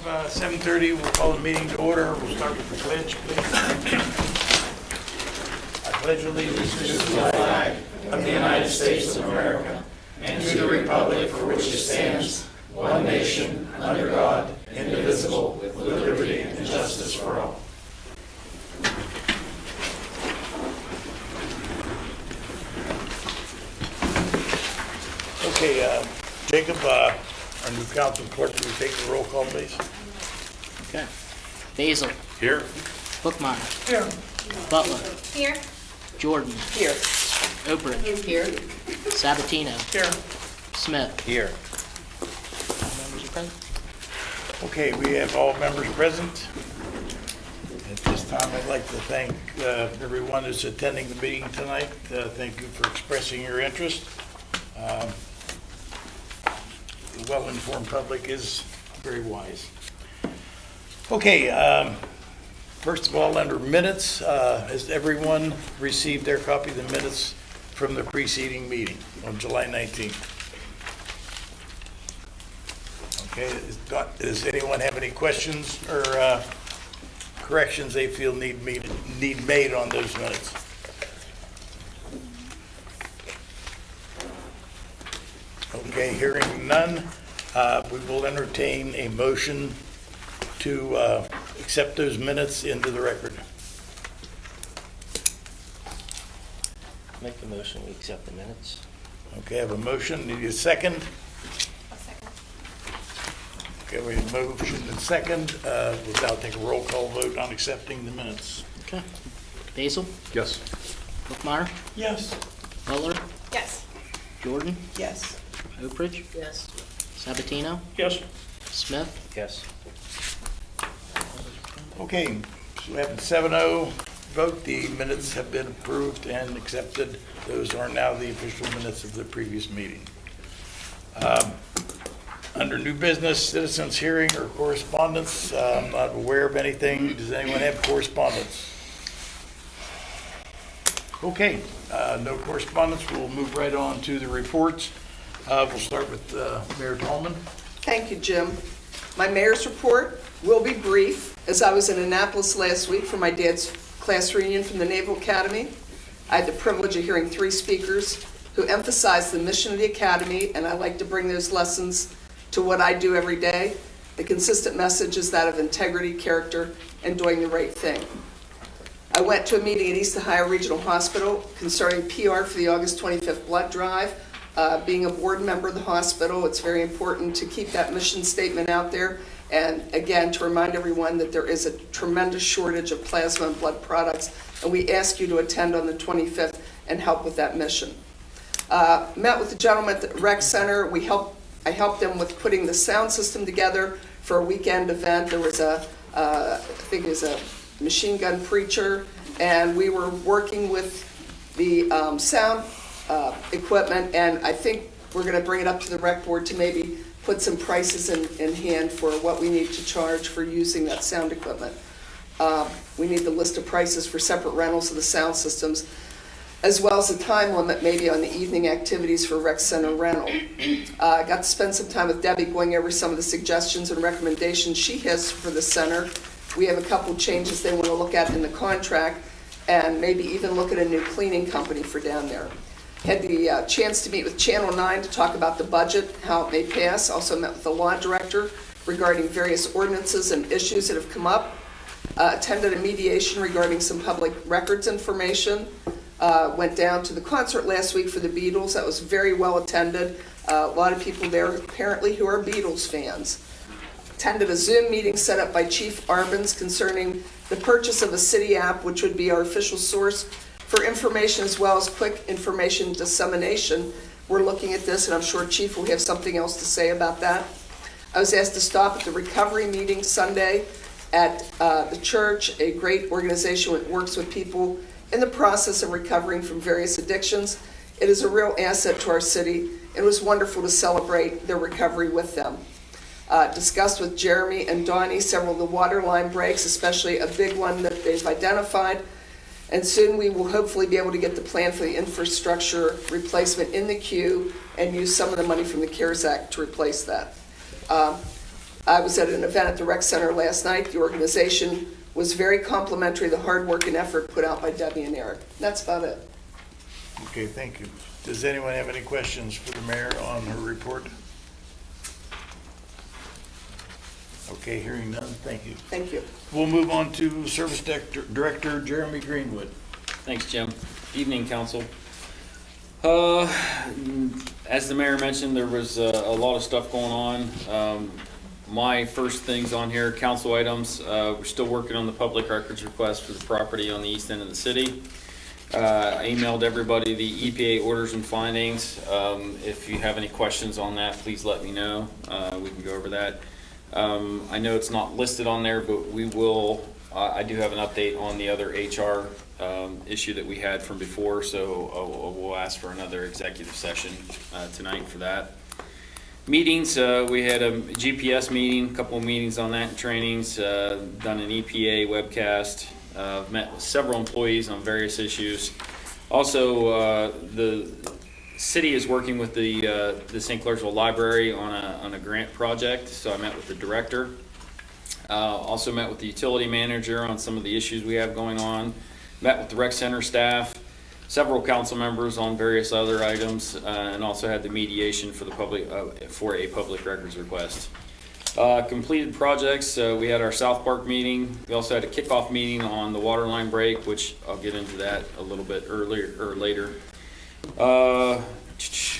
7:30, we'll call the meeting to order. We'll start with the pledge, please. I pledge allegiance to the flag of the United States of America and to the republic for which it stands, one nation, under God, indivisible, with liberty and justice for all. Okay, Jacob, our new council clerk, will you take the roll call, please? Okay. Basil. Here. Bookmeyer. Here. Butler. Here. Jordan. Here. Oakridge. Here. Sabatino. Here. Smith. Here. All members are present. Okay, we have all members present. At this time, I'd like to thank everyone who's attending the meeting tonight. Thank you for expressing your interest. The well-informed public is very wise. Okay, first of all, under minutes, has everyone received their copy of the minutes from the preceding meeting on July 19th? Okay, does anyone have any questions or corrections they feel need made on those minutes? Okay, hearing none, we will entertain a motion to accept those minutes into the record. Make the motion, we accept the minutes. Okay, I have a motion. Need a second? A second. Okay, we have a motion and second. We'll now take a roll call vote on accepting the minutes. Okay. Basil. Yes. Bookmeyer. Yes. Butler. Yes. Jordan. Yes. Oakridge. Yes. Sabatino. Yes. Smith. Yes. Okay, so we have a 7-0 vote. The minutes have been approved and accepted. Those are now the official minutes of the previous meeting. Under new business, citizens hearing or correspondence, I'm not aware of anything. Does anyone have correspondence? Okay, no correspondence. We'll move right on to the reports. We'll start with Mayor Tallman. Thank you, Jim. My mayor's report will be brief, as I was in Annapolis last week for my dad's class reunion from the Naval Academy. I had the privilege of hearing 3 speakers who emphasized the mission of the Academy, and I like to bring those lessons to what I do every day. The consistent message is that of integrity, character, and doing the right thing. I went to a meeting at East Ohio Regional Hospital concerning PR for the August 25th blood drive. Being a board member of the hospital, it's very important to keep that mission statement out there. And again, to remind everyone that there is a tremendous shortage of plasma and blood products. And we ask you to attend on the 25th and help with that mission. Met with the gentleman at the rec center. I helped them with putting the sound system together for a weekend event. There was I think it was a machine gun preacher, and we were working with the sound equipment, and I think we're going to bring it up to the rec board to maybe put some prices in hand for what we need to charge for using that sound equipment. We need the list of prices for separate rentals of the sound systems, as well as a time limit maybe on the evening activities for rec center rental. I got to spend some time with Debbie going over some of the suggestions and recommendations she has for the center. We have a couple changes they want to look at in the contract, and maybe even look at a new cleaning company for down there. Had the chance to meet with Channel 9 to talk about the budget, how it may pass. Also met with the law director regarding various ordinances and issues that have come up. Attended a mediation regarding some public records information. Went down to the concert last week for the Beatles. That was very well attended. A lot of people there apparently who are Beatles fans. Attended a Zoom meeting set up by Chief Arbins concerning the purchase of a city app, which would be our official source for information as well as quick information dissemination. We're looking at this, and I'm sure Chief will have something else to say about that. I was asked to stop at the recovery meeting Sunday at the church, a great organization that works with people in the process of recovering from various addictions. It is a real asset to our city. It was wonderful to celebrate their recovery with them. Discussed with Jeremy and Donnie several of the water line breaks, especially a big one that they've identified. And soon we will hopefully be able to get the plan for the infrastructure replacement in the queue and use some of the money from the CARES Act to replace that. I was at an event at the rec center last night. The organization was very complimentary, the hard work and effort put out by Debbie and Eric. That's about it. Okay, thank you. Does anyone have any questions for the mayor on her report? Okay, hearing none, thank you. Thank you. We'll move on to Service Director Jeremy Greenwood. Thanks, Jim. Evening, council. As the mayor mentioned, there was a lot of stuff going on. My first things on here, council items, we're still working on the public records request for the property on the east end of the city. I emailed everybody the EPA orders and findings. If you have any questions on that, please let me know. We can go over that. I know it's not listed on there, but we will, I do have an update on the other HR issue that we had from before, so we'll ask for another executive session tonight for that. Meetings, we had a GPS meeting, a couple of meetings on that and trainings, done an EPA webcast, met with several employees on various issues. Also, the city is working with the St. Clairsville Library on a grant project, so I met with the director. Also met with the utility manager on some of the issues we have going on. Met with the rec center staff, several council members on various other items, and also had the mediation for the public for a public records request. Completed projects, we had our South Park meeting. We also had a kickoff meeting on the water line break, which I'll get into that a little bit earlier or later.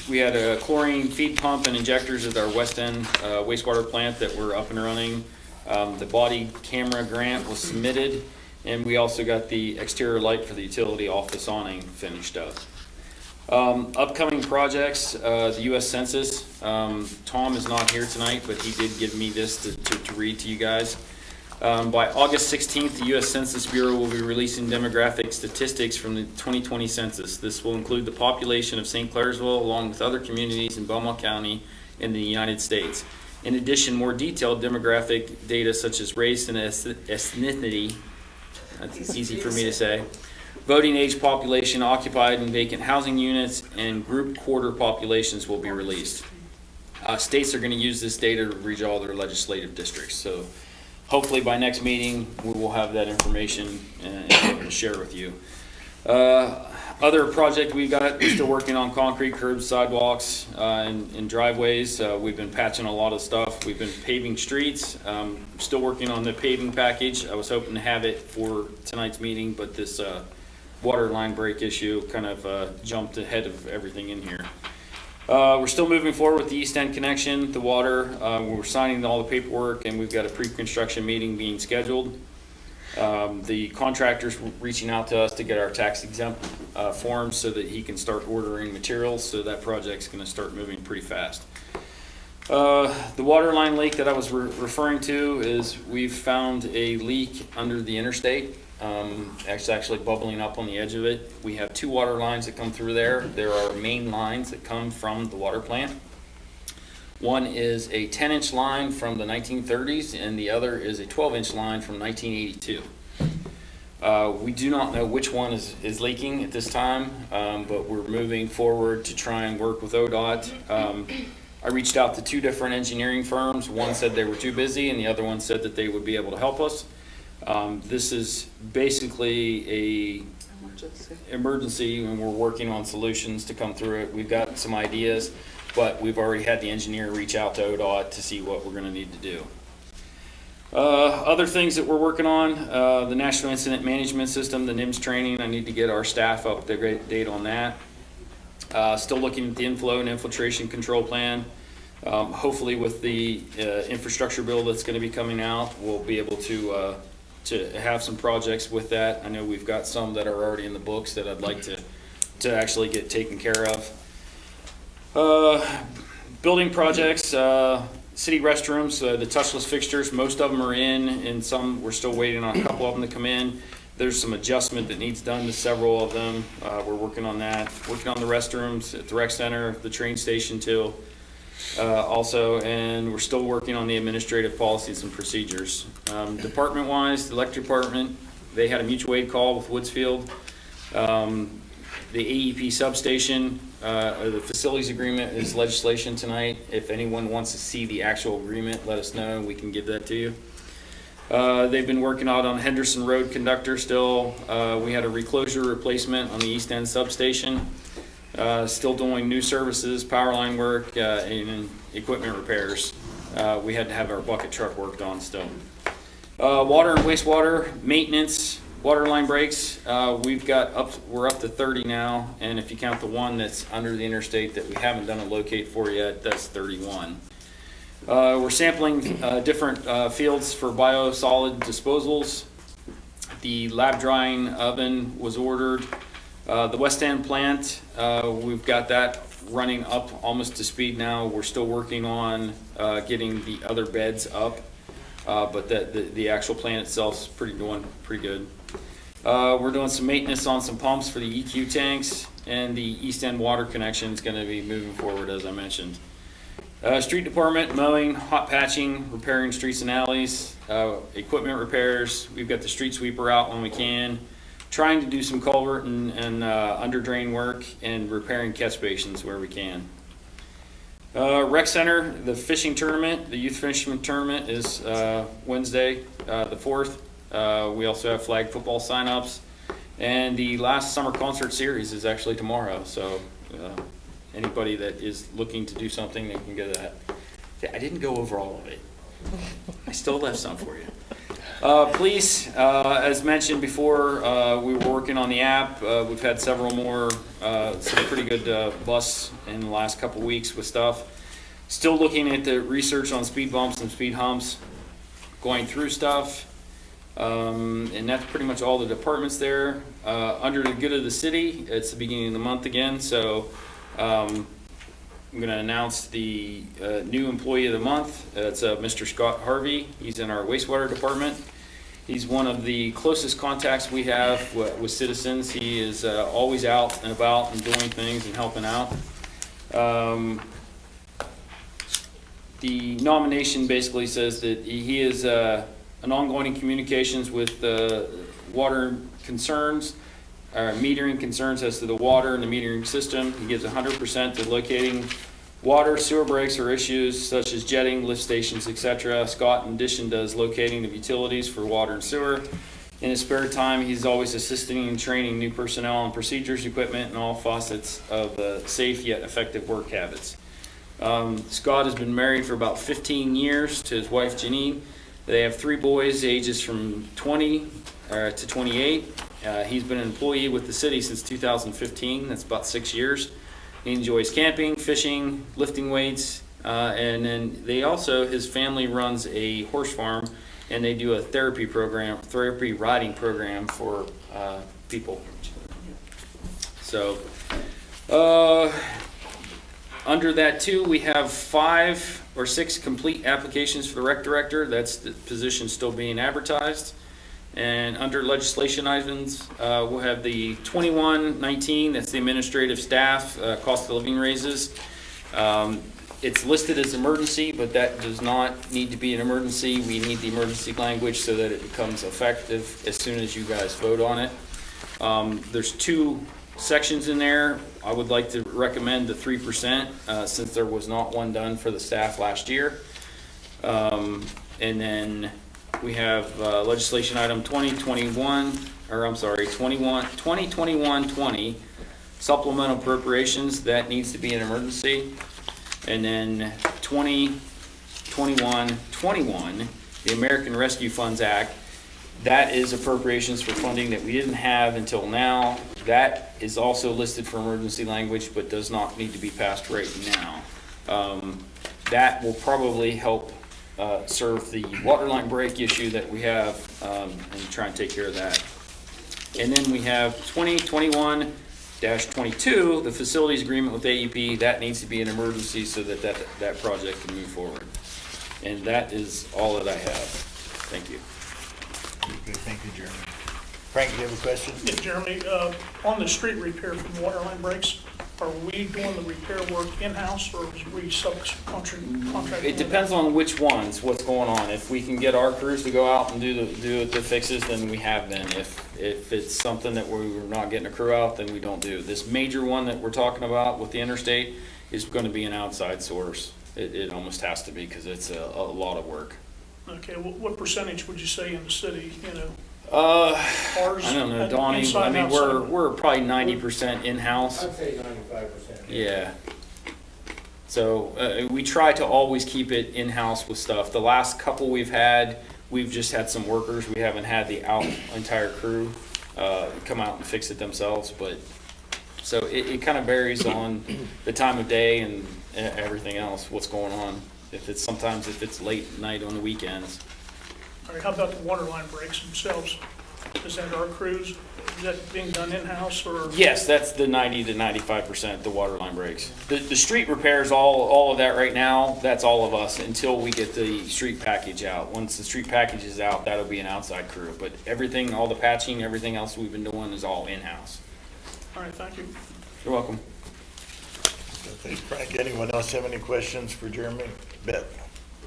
We had a chlorine feed pump and injectors at our West End wastewater plant that were up and running. The body camera grant was submitted, and we also got the exterior light for the utility office awning finished up. Upcoming projects, the U.S. Census. Tom is not here tonight, but he did give me this to read to you guys. By August 16th, the U.S. Census Bureau will be releasing demographic statistics from the 2020 census. This will include the population of St. Clairsville along with other communities in Belmont County in the United States. In addition, more detailed demographic data such as race and ethnicity, that's easy for me to say, voting age population, occupied and vacant housing units, and group quarter populations will be released. States are going to use this data to reach all their legislative districts. So hopefully by next meeting, we will have that information and be able to share with you. Other project we got, we're still working on concrete curbs, sidewalks, and driveways. We've been patching a lot of stuff. We've been paving streets. Still working on the paving package. I was hoping to have it for tonight's meeting, but this water line break issue kind of jumped ahead of everything in here. We're still moving forward with the East End connection, the water. We're signing all the paperwork, and we've got a pre-construction meeting being scheduled. The contractor's reaching out to us to get our tax exempt forms so that he can start ordering materials, so that project's going to start moving pretty fast. The water line leak that I was referring to is we've found a leak under the interstate. It's actually bubbling up on the edge of it. We have two water lines that come through there. There are main lines that come from the water plant. One is a 10-inch line from the 1930s, and the other is a 12-inch line from 1982. We do not know which one is leaking at this time, but we're moving forward to try and work with ODOT. I reached out to two different engineering firms. One said they were too busy, and the other one said that they would be able to help us. This is basically a emergency, and we're working on solutions to come through it. We've got some ideas, but we've already had the engineer reach out to ODOT to see what we're going to need to do. Other things that we're working on, the National Incident Management System, the NIMS training. I need to get our staff up to date on that. Still looking at the inflow and infiltration control plan. Hopefully with the infrastructure bill that's going to be coming out, we'll be able to have some projects with that. I know we've got some that are already in the books that I'd like to actually get taken care of. Building projects, city restrooms, the touchless fixtures, most of them are in, and some we're still waiting on a couple of them to come in. There's some adjustment that needs done to several of them. We're working on that. Working on the restrooms at the rec center, the train station too. Also, and we're still working on the administrative policies and procedures. Department-wise, the electric department, they had a mutual aid call with Woodsfield. The AEP substation, the facilities agreement is legislation tonight. If anyone wants to see the actual agreement, let us know, we can give that to you. They've been working out on Henderson Road conductor still. We had a reclosure replacement on the East End substation. Still doing new services, power line work, and equipment repairs. We had to have our bucket truck worked on still. Water and wastewater maintenance, water line breaks. We're up to 30 now, and if you count the one that's under the interstate that we haven't done a locate for yet, that's 31. We're sampling different fields for biosolid disposals. The lab drying oven was ordered. The West End plant, we've got that running up almost to speed now. We're still working on getting the other beds up, but the actual plant itself is doing pretty good. We're doing some maintenance on some pumps for the EQ tanks, and the East End water connection is going to be moving forward, as I mentioned. Street department, mowing, hot patching, repairing streets and alleys, equipment repairs. We've got the street sweeper out when we can. Trying to do some culvert and under drain work, and repairing catch basins where we can. Rec center, the fishing tournament, the youth fisherman tournament is Wednesday, the 4th. We also have flag football signups, and the last summer concert series is actually tomorrow. So anybody that is looking to do something, they can go to that. I didn't go over all of it. I still left some for you. Police, as mentioned before, we were working on the app. We've had several more, some pretty good busts in the last couple weeks with stuff. Still looking at the research on speed bumps and speed humps, going through stuff. And that's pretty much all the departments there. Under the good of the city, it's the beginning of the month again, so I'm going to announce the new employee of the month. It's Mr. Scott Harvey. He's in our wastewater department. He's one of the closest contacts we have with citizens. He is always out and about and doing things and helping out. The nomination basically says that he is an ongoing communications with water concerns, metering concerns as to the water and the metering system. He gives 100% to locating water, sewer breaks, or issues such as jetting, lift stations, etc. Scott, in addition, does locating of utilities for water and sewer. In his spare time, he's always assisting and training new personnel on procedures, equipment, and all facets of safe yet effective work habits. Scott has been married for about 15 years to his wife, Janine. They have 3 boys, ages from 20 to 28. He's been an employee with the city since 2015. That's about 6 years. He enjoys camping, fishing, lifting weights, and then his family runs a horse farm, and they do a therapy riding program for people. So, under that too, we have 5 or 6 complete applications for the rec director. That's the position still being advertised. And under legislation items, we'll have the 2119, that's the administrative staff, cost of living raises. It's listed as emergency, but that does not need to be an emergency. We need the emergency language so that it becomes effective as soon as you guys vote on it. There's 2 sections in there. I would like to recommend the 3%, since there was not one done for the staff last year. And then we have legislation item 2021-20 supplemental appropriations. That needs to be an emergency. And then 2021-21, the American Rescue Funds Act. That is appropriations for funding that we didn't have until now. That is also listed for emergency language, but does not need to be passed right now. That will probably help serve the water line break issue that we have, and try and take care of that. And then we have 2021-22, the facilities agreement with AEP. That needs to be an emergency so that project can move forward. And that is all that I have. Thank you. Good, thank you, Jeremy. Frank, do you have a question? Yeah, Jeremy, on the street repair from water line breaks, are we doing the repair work in-house or is we subcontract? It depends on which ones, what's going on. If we can get our crews to go out and do the fixes, then we have been. If it's something that we're not getting a crew out, then we don't do. This major one that we're talking about with the interstate is gonna be an outside source. It almost has to be, because it's a lot of work. Okay, what percentage would you say in the city, you know? I don't know, Donnie, I Inside, mean, outside? we're probably 90% in-house. I'd say 95%. Yeah. So, we try to always keep it in-house with stuff. The last couple we've had, we've just had some workers. We haven't had the entire crew, come out and fix it themselves, but, so it kind of varies on the time of day and everything else, what's going on. Sometimes if it's late night on the weekends. All right, how about the water line breaks themselves? Is that our crews, is that being done in-house or? Yes, that's the 90 to 95%, the water line breaks. The street repairs, all of that right now, that's all of us until we get the street package out. Once the street package is out, that'll be an outside crew. But everything, all the patching, everything else we've been doing is all in-house. All right, thank you. You're welcome. Thanks, Frank. Anyone else have any questions for Jeremy? Beth?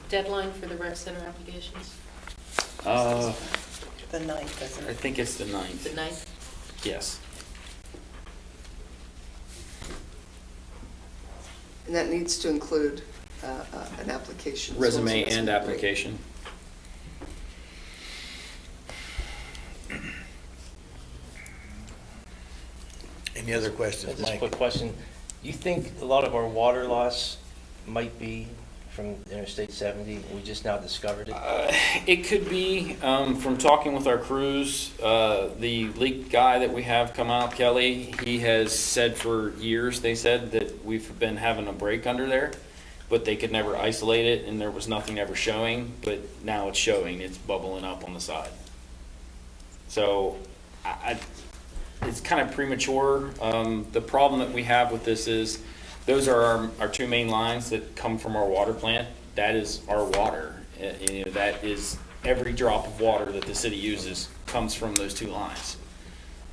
Deadline for the rec center applications, The ninth, isn't I it? think it's the 9th. the 9th? Yes. And that needs to include an application. as well as a Resume and resume. application. Any other questions, Just a Mike? quick question. You think a lot of our water loss might be from Interstate 70? We just now discovered it? It could be, from talking with our crews, the leak guy that we have come out, Kelly, he has said for years, they said that we've been having a break under there, but they could never isolate it and there was nothing ever showing, but now it's showing, it's bubbling up on the side. So, it's kind of premature. The problem that we have with this is, those are our two main lines that come from our water plant. That is our water. You know, that is every drop of water that the city uses comes from those two lines.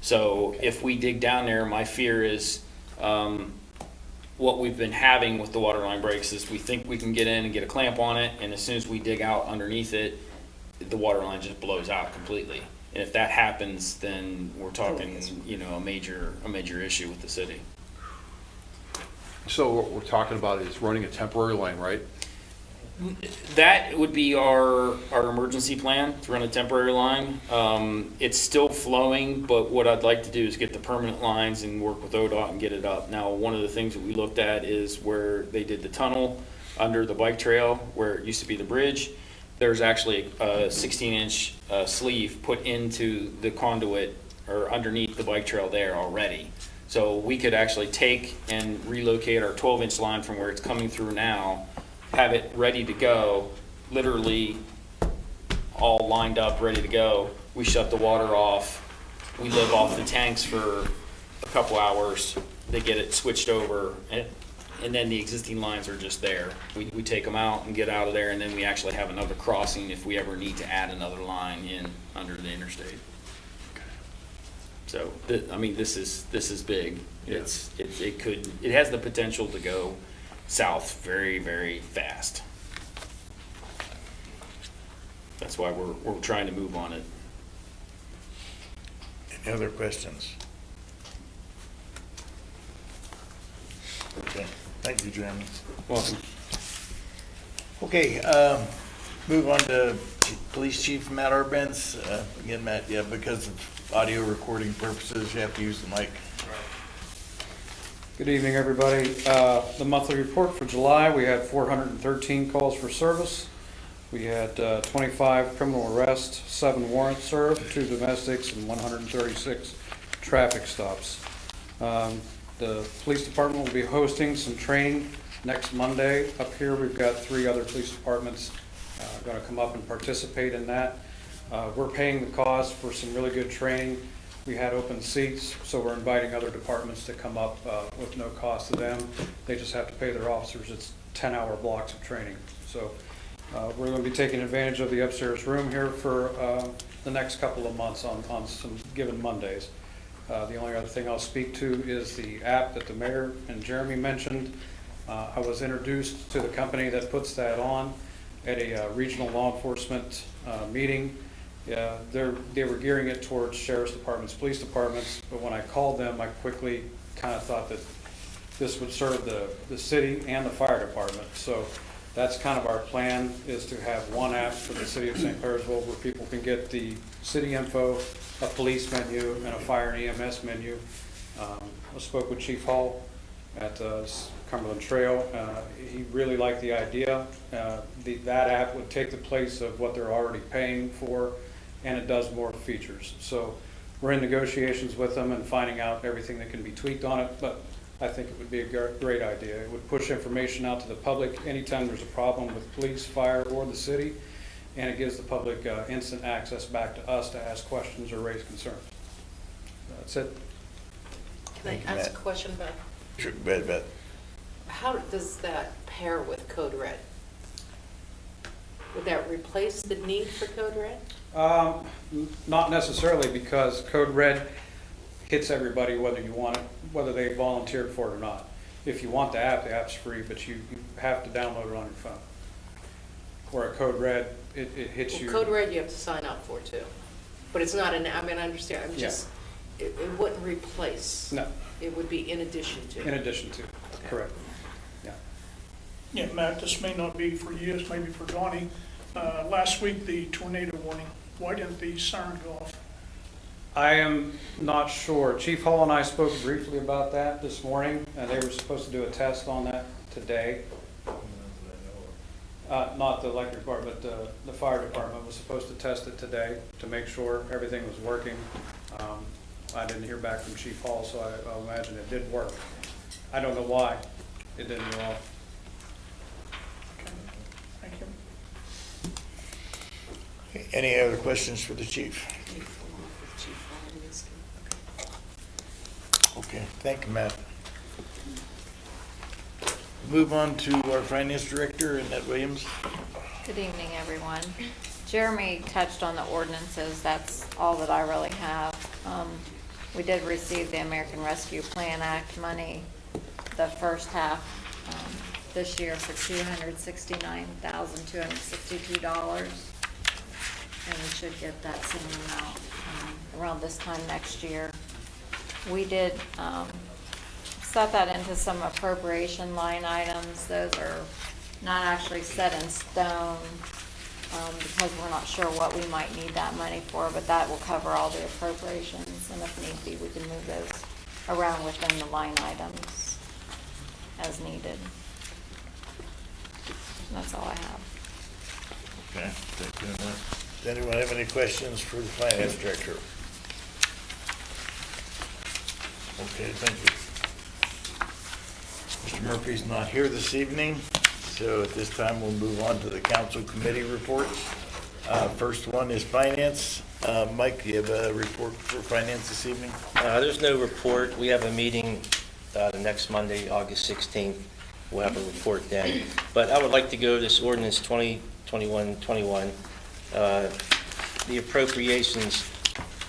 So if we dig down there, my fear is, what we've been having with the water line breaks is we think we can get in and get a clamp on it, and as soon as we dig out underneath it, the water line just blows out completely. And if that happens, then we're talking, you know, a major issue with the city. So what we're talking about is running a temporary line, right? That would be our emergency plan, to run a temporary line. It's still flowing, but what I'd like to do is get the permanent lines and work with ODOT and get it up. Now, one of the things that we looked at is where they did the tunnel under the bike trail, where it used to be the bridge. There's actually a 16-inch sleeve put into the conduit or underneath the bike trail there already. So we could actually take and relocate our 12-inch line from where it's coming through now, have it ready to go, literally all lined up, ready to go. We shut the water off. We live off the tanks for a couple hours. They get it switched over, and then the existing lines are just there. We take them out and get out of there, and then we actually have another crossing if we ever need to add another line in under the interstate. So, I mean, this is big. It has the potential to go south very, very fast. That's why we're trying to move on it. Any other questions? Okay, thank you, Jeremy. Welcome. Okay, move on to Police Chief Matt Arbenz. Again, Matt, yeah, because of audio recording purposes, you have to use the mic. Good evening, everybody. The monthly report for July, we had 413 calls for service. We had 25 criminal arrests, 7 warrants served, 2 domestics, and 136 traffic stops. The police department will be hosting some training next Monday up here. We've got 3 other police departments going to come up and participate in that. We're paying the cost for some really good training. We had open seats, so we're inviting other departments to come up with no cost to them. They just have to pay their officers. It's 10-hour blocks of training. So we're going to be taking advantage of the upstairs room here for the next couple of months on some given Mondays. The only other thing I'll speak to is the app that the mayor and Jeremy mentioned. I was introduced to the company that puts that on at a regional law enforcement meeting. They were gearing it towards sheriff's departments, police departments, but when I called them, I quickly kind of thought that this would serve the city and the fire department. So that's kind of our plan, is to have one app for the city of St. Clairsville where people can get the city info, a police menu, and a fire and EMS menu. I spoke with Chief Hall at Cumberland Trail. He really liked the idea. That app would take the place of what they're already paying for, and it does more features. So we're in negotiations with them and finding out everything that can be tweaked on it, but I think it would be a great idea. It would push information out to the public anytime there's a problem with police, fire, or the city, and it gives the public instant access back to us to ask questions or raise concerns. That's it. Can I ask a question about, Sure, Beth. how does that pair with Code Red? Would that replace the need for Code Red? Not necessarily, because Code Red hits everybody whether you want it, whether they volunteered for it or not. If you want the app's free, but you have to download it on your phone. Where a Code Red, it hits you. Code Red you have to sign up for too, but it's not an, I mean, I understand, I'm just, it wouldn't replace. No, It would be in addition to. in addition to, correct. Yeah. Yeah, Matt, this may not be for you, it's maybe for Donnie. Last week, the tornado warning, why didn't the siren go off? I am not sure. Chief Hall and I spoke briefly about that this morning, and they were supposed to do a test on that today. Not the electric department, the fire department was supposed to test it today to make sure everything was working. I didn't hear back from Chief Hall, so I'll imagine it did work. I don't know why it didn't go off. Okay, thank you. Any other questions for the chief? Okay, thank you, Matt. Move on to our finance director, Annette Williams. Good evening, everyone. Jeremy touched on the ordinances. That's all that I really have. We did receive the American Rescue Plan Act money the first half this year for $269,262. And we should get that same amount around this time next year. We did set that into some appropriation line items. Those are not actually set in stone because we're not sure what we might need that money for, but that will cover all the appropriations, and if need be, we can move those around within the line items as needed. And that's all I have. Okay, thank you, Annette. Does anyone have any questions for the finance director? Okay, thank you. Mr. Murphy's not here this evening, so at this time we'll move on to the council committee reports. First one is finance. Mike, do you have a report for finance this evening? There's no report. We have a meeting the next Monday, August 16th. We'll have a report then. But I would like to go to this ordinance 2021. The appropriations,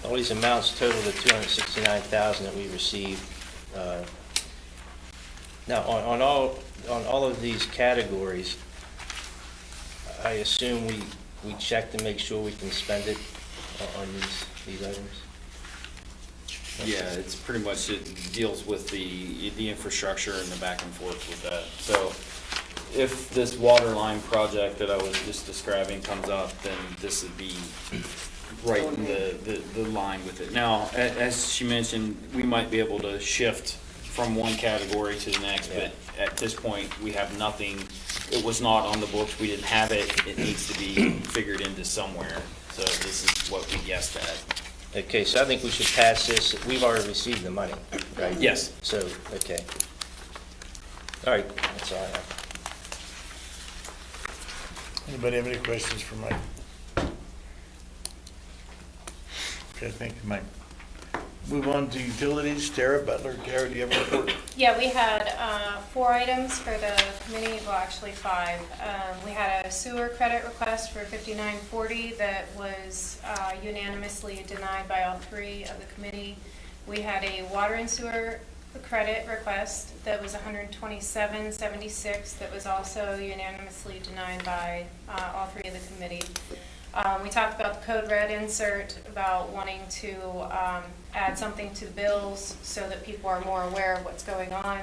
all these amounts total to $269,000 that we received. Now, on all of these categories, I assume we check to make sure we can spend it on these items. Yeah, it's pretty much, it deals with the infrastructure and the back and forth with that. So if this water line project that I was just describing comes up, then this would be right in the line with it. Now, as she mentioned, we might be able to shift from one category to the next, but at this point, we have nothing. It was not on the books, we didn't have it, it needs to be figured into somewhere. So this is what we guessed at. Okay, so I think we should pass this. We've already received the money, right? Yes. So, okay. All right, that's all I have. Anybody have any questions for Mike? Okay, thank you, Mike. Move on to utilities. Tara Butler. Tara, do you have a report? Yeah, we had 4 items for the committee, well, actually 5. We had a sewer credit request for $59.40 that was unanimously denied by all 3 of the committee. We had a water and sewer credit request that was $127.76 that was also unanimously denied by all three of the committee. We talked about the code red insert, about wanting to add something to the bills so that people are more aware of what's going on.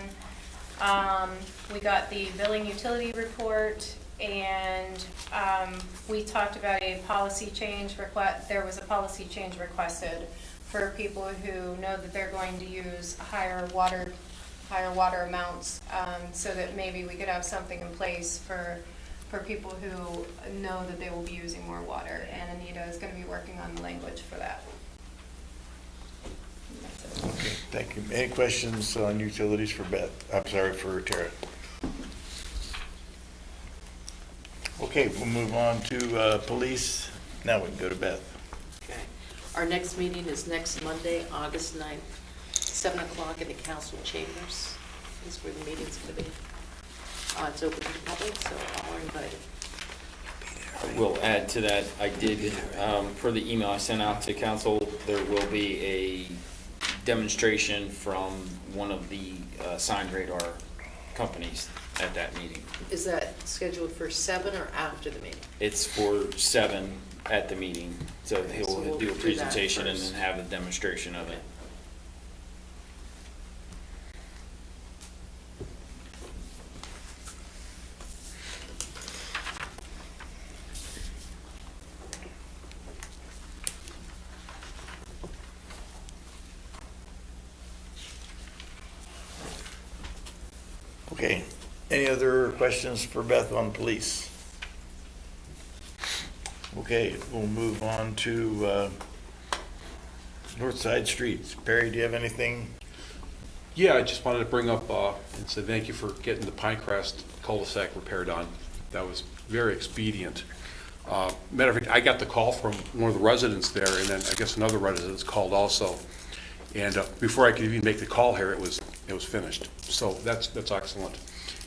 We got the billing utility report, and we talked about a policy change request. There was a policy change requested for people who know that they're going to use higher water amounts, so that maybe we could have something in place for people who know that they will be using more water. And Anita is going to be working on the language for that. Okay, thank you. Any questions on utilities for Beth? I'm sorry, for Tara. Okay, we'll move on to police. Now we can go to Beth. Okay. Our next meeting is next Monday, August 9th, 7 o'clock in the council chambers. Is where the meeting's going to be. It's open to the public, so all are invited. I will add to that, I did, for the email I sent out to council, there will be a demonstration from one of the signed radar companies at that meeting. Is that scheduled for 7 or after the meeting? It's for 7 at the meeting, so Okay, so he'll we'll do a do that presentation and first. then have a demonstration of it. Okay, any other questions for Beth on police? Okay, we'll move on to North Side Streets. Barry, do you have anything? Yeah, I just wanted to bring up and say thank you for getting the Pinecrest cul-de-sac repair done. That was very expedient. Matter of fact, I got the call from one of the residents there, and then I guess another resident called also. And before I could even make the call here, it was finished. So that's excellent.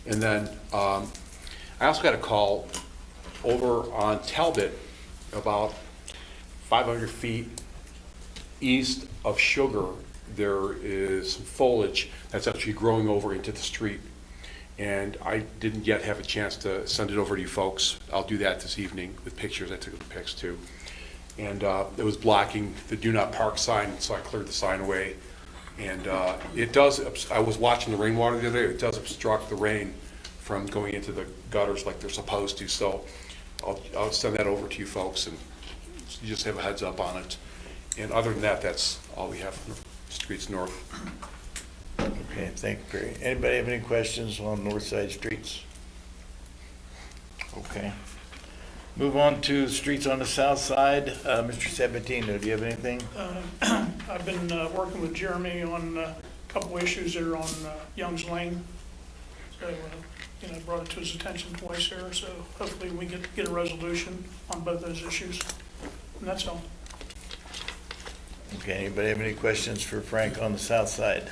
And then I also got a call over on Talbot, about 500 feet east of Sugar. There is some foliage that's actually growing over into the street. And I didn't yet have a chance to send it over to you folks. I'll do that this evening with pictures. I took the pics too. And it was blocking the do not park sign, so I cleared the sign away. And it does, I was watching the rainwater the other day, it does obstruct the rain from going into the gutters like they're supposed to. So I'll send that over to you folks, and you just have a heads up on it. And other than that, that's all we have from Streets North. Okay, thank you, Barry. Anybody have any questions on North Side Streets? Okay. Move on to streets on the south side. Mr. Sabatino, do you have anything? I've been working with Jeremy on a couple issues there on Young's Lane. So, I brought it to his attention twice here, so hopefully we get a resolution on both those issues. And that's all. Okay, anybody have any questions for Frank on the south side?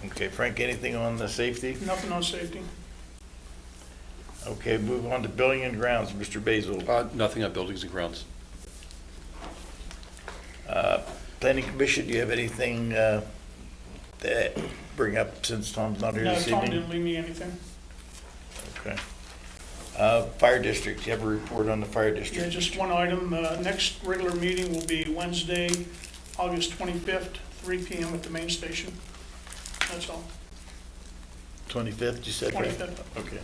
Okay, Frank, anything on the safety? Nothing on safety. Okay, move on to building and grounds, Mr. Basil. Nothing on buildings and grounds. Planning Commission, do you have anything to bring up since Tom's not here No, this Tom evening? didn't leave me anything. Okay. Fire District, do you have a report on the Fire Yeah, District? just one item. Next regular meeting will be Wednesday, August 25th, 3 PM at the main station. That's all. 25th, you said? right? 25th. Okay.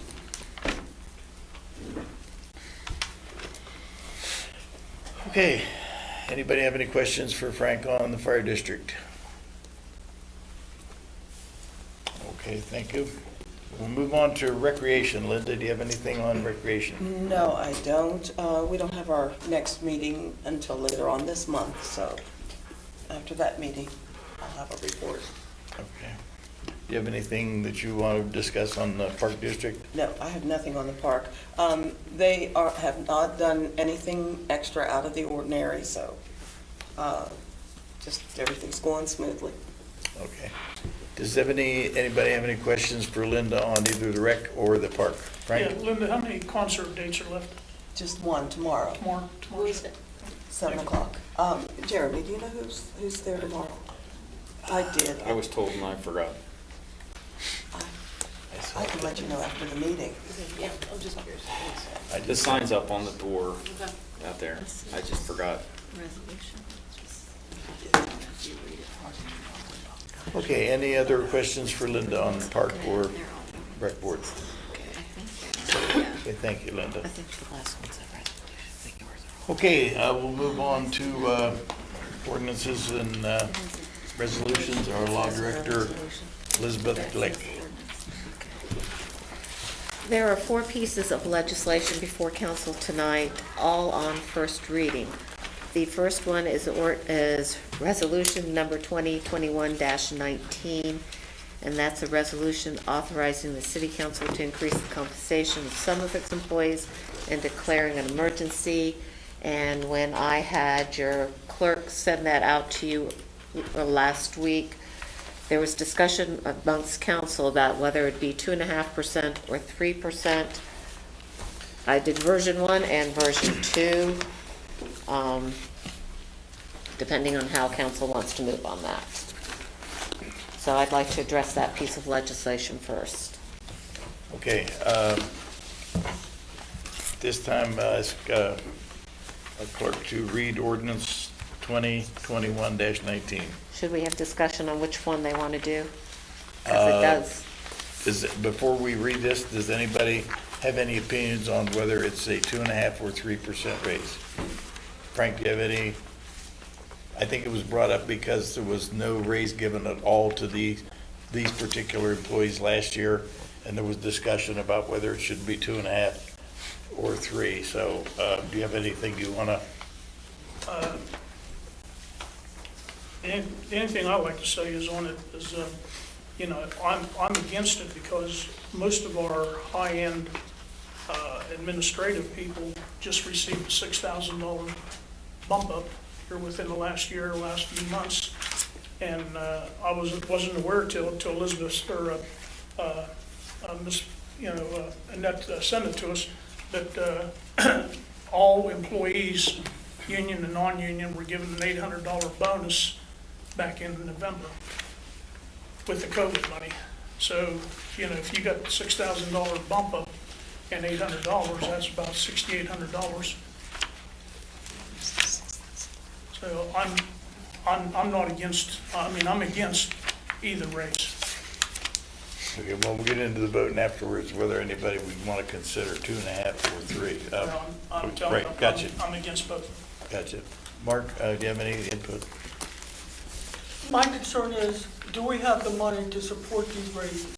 Okay, anybody have any questions for Frank on the Fire District? Okay, thank you. We'll move on to recreation. Linda, do you have anything on recreation? No, I don't. We don't have our next meeting until later on this month, so after that meeting, I'll have a report. Okay. Do you have anything that you want to discuss on the Park District? No, I have nothing on the park. They have not done anything extra out of the ordinary, so just everything's going smoothly. Okay. Does anybody have any questions for Linda on either the rec or the park? Frank? Yeah, Linda, how many concert dates are left? Just one tomorrow, Tomorrow? Who is it? 7 o'clock. Jeremy, do you know who's there tomorrow? I did. I was told and I forgot. I can let you know after the meeting. Yeah, I'm just curious. The sign's up on the door Okay. out there. I just forgot. Resolution. Okay, any other questions for Linda on Park or Rec Board? Okay, thank you, Linda. I think the last one's a resolution. I think yours are all. Okay, we'll move on to ordinances and resolutions. Our law director, Elizabeth Glick. There are 4 pieces of legislation before council tonight, all on first reading. The first one is resolution number 2021-19, and that's a resolution authorizing the city council to increase the compensation of some of its employees and declaring an emergency. And when I had your clerk send that out to you last week, there was discussion amongst council about whether it'd be 2.5% or 3%. I did version 1 and version 2, depending on how council wants to move on that. So I'd like to address that piece of legislation first. Okay, this time ask our clerk to read ordinance 2021-19. Should we have discussion on which one they want to do? Because it does. Before we read this, does anybody have any opinions on whether it's a 2.5% or 3% raise? Frank, do you have any? I think it was brought up because there was no raise given at all to these particular employees last year, and there was discussion about whether it should be 2.5% or 3%. So, do you have anything you want to? The only thing I'd like to say is on it is, I'm against it because most of our high-end administrative people just received a $6,000 bump up here within the last year, last few months. And I wasn't aware till Elizabeth or Annette sent it to us that all employees, union and non-union, were given an $800 bonus back in November with the COVID money. So, if you got $6,000 bump up and $800, that's about $6,800. So I'm not against, I'm against either raise. Okay, well, we'll get into the vote afterwards, whether anybody would want to consider 2.5% or 3%. No, I'm telling you, Right, gotcha. I'm against both. Gotcha. Mark, do you have any input? My concern is, do we have the money to support these raises?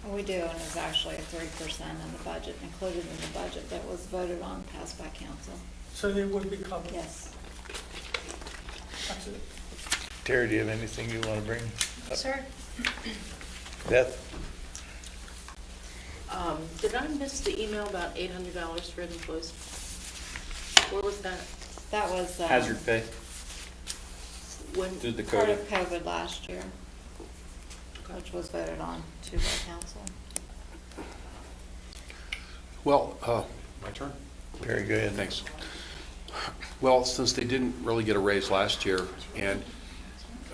We do, and it's actually a 3% in the budget, included in the budget that was voted on, passed by council. So they would be covered? Yes. That's it. Terry, do you have anything you want to bring up? Sir? Beth? Did I miss the email about $800 for employees? Where was that? That was Hazard pay When? through the part code. of COVID last year, which was voted on to by council. Well, my turn? Terry, go ahead. Thanks. Well, since they didn't really get a raise last year, and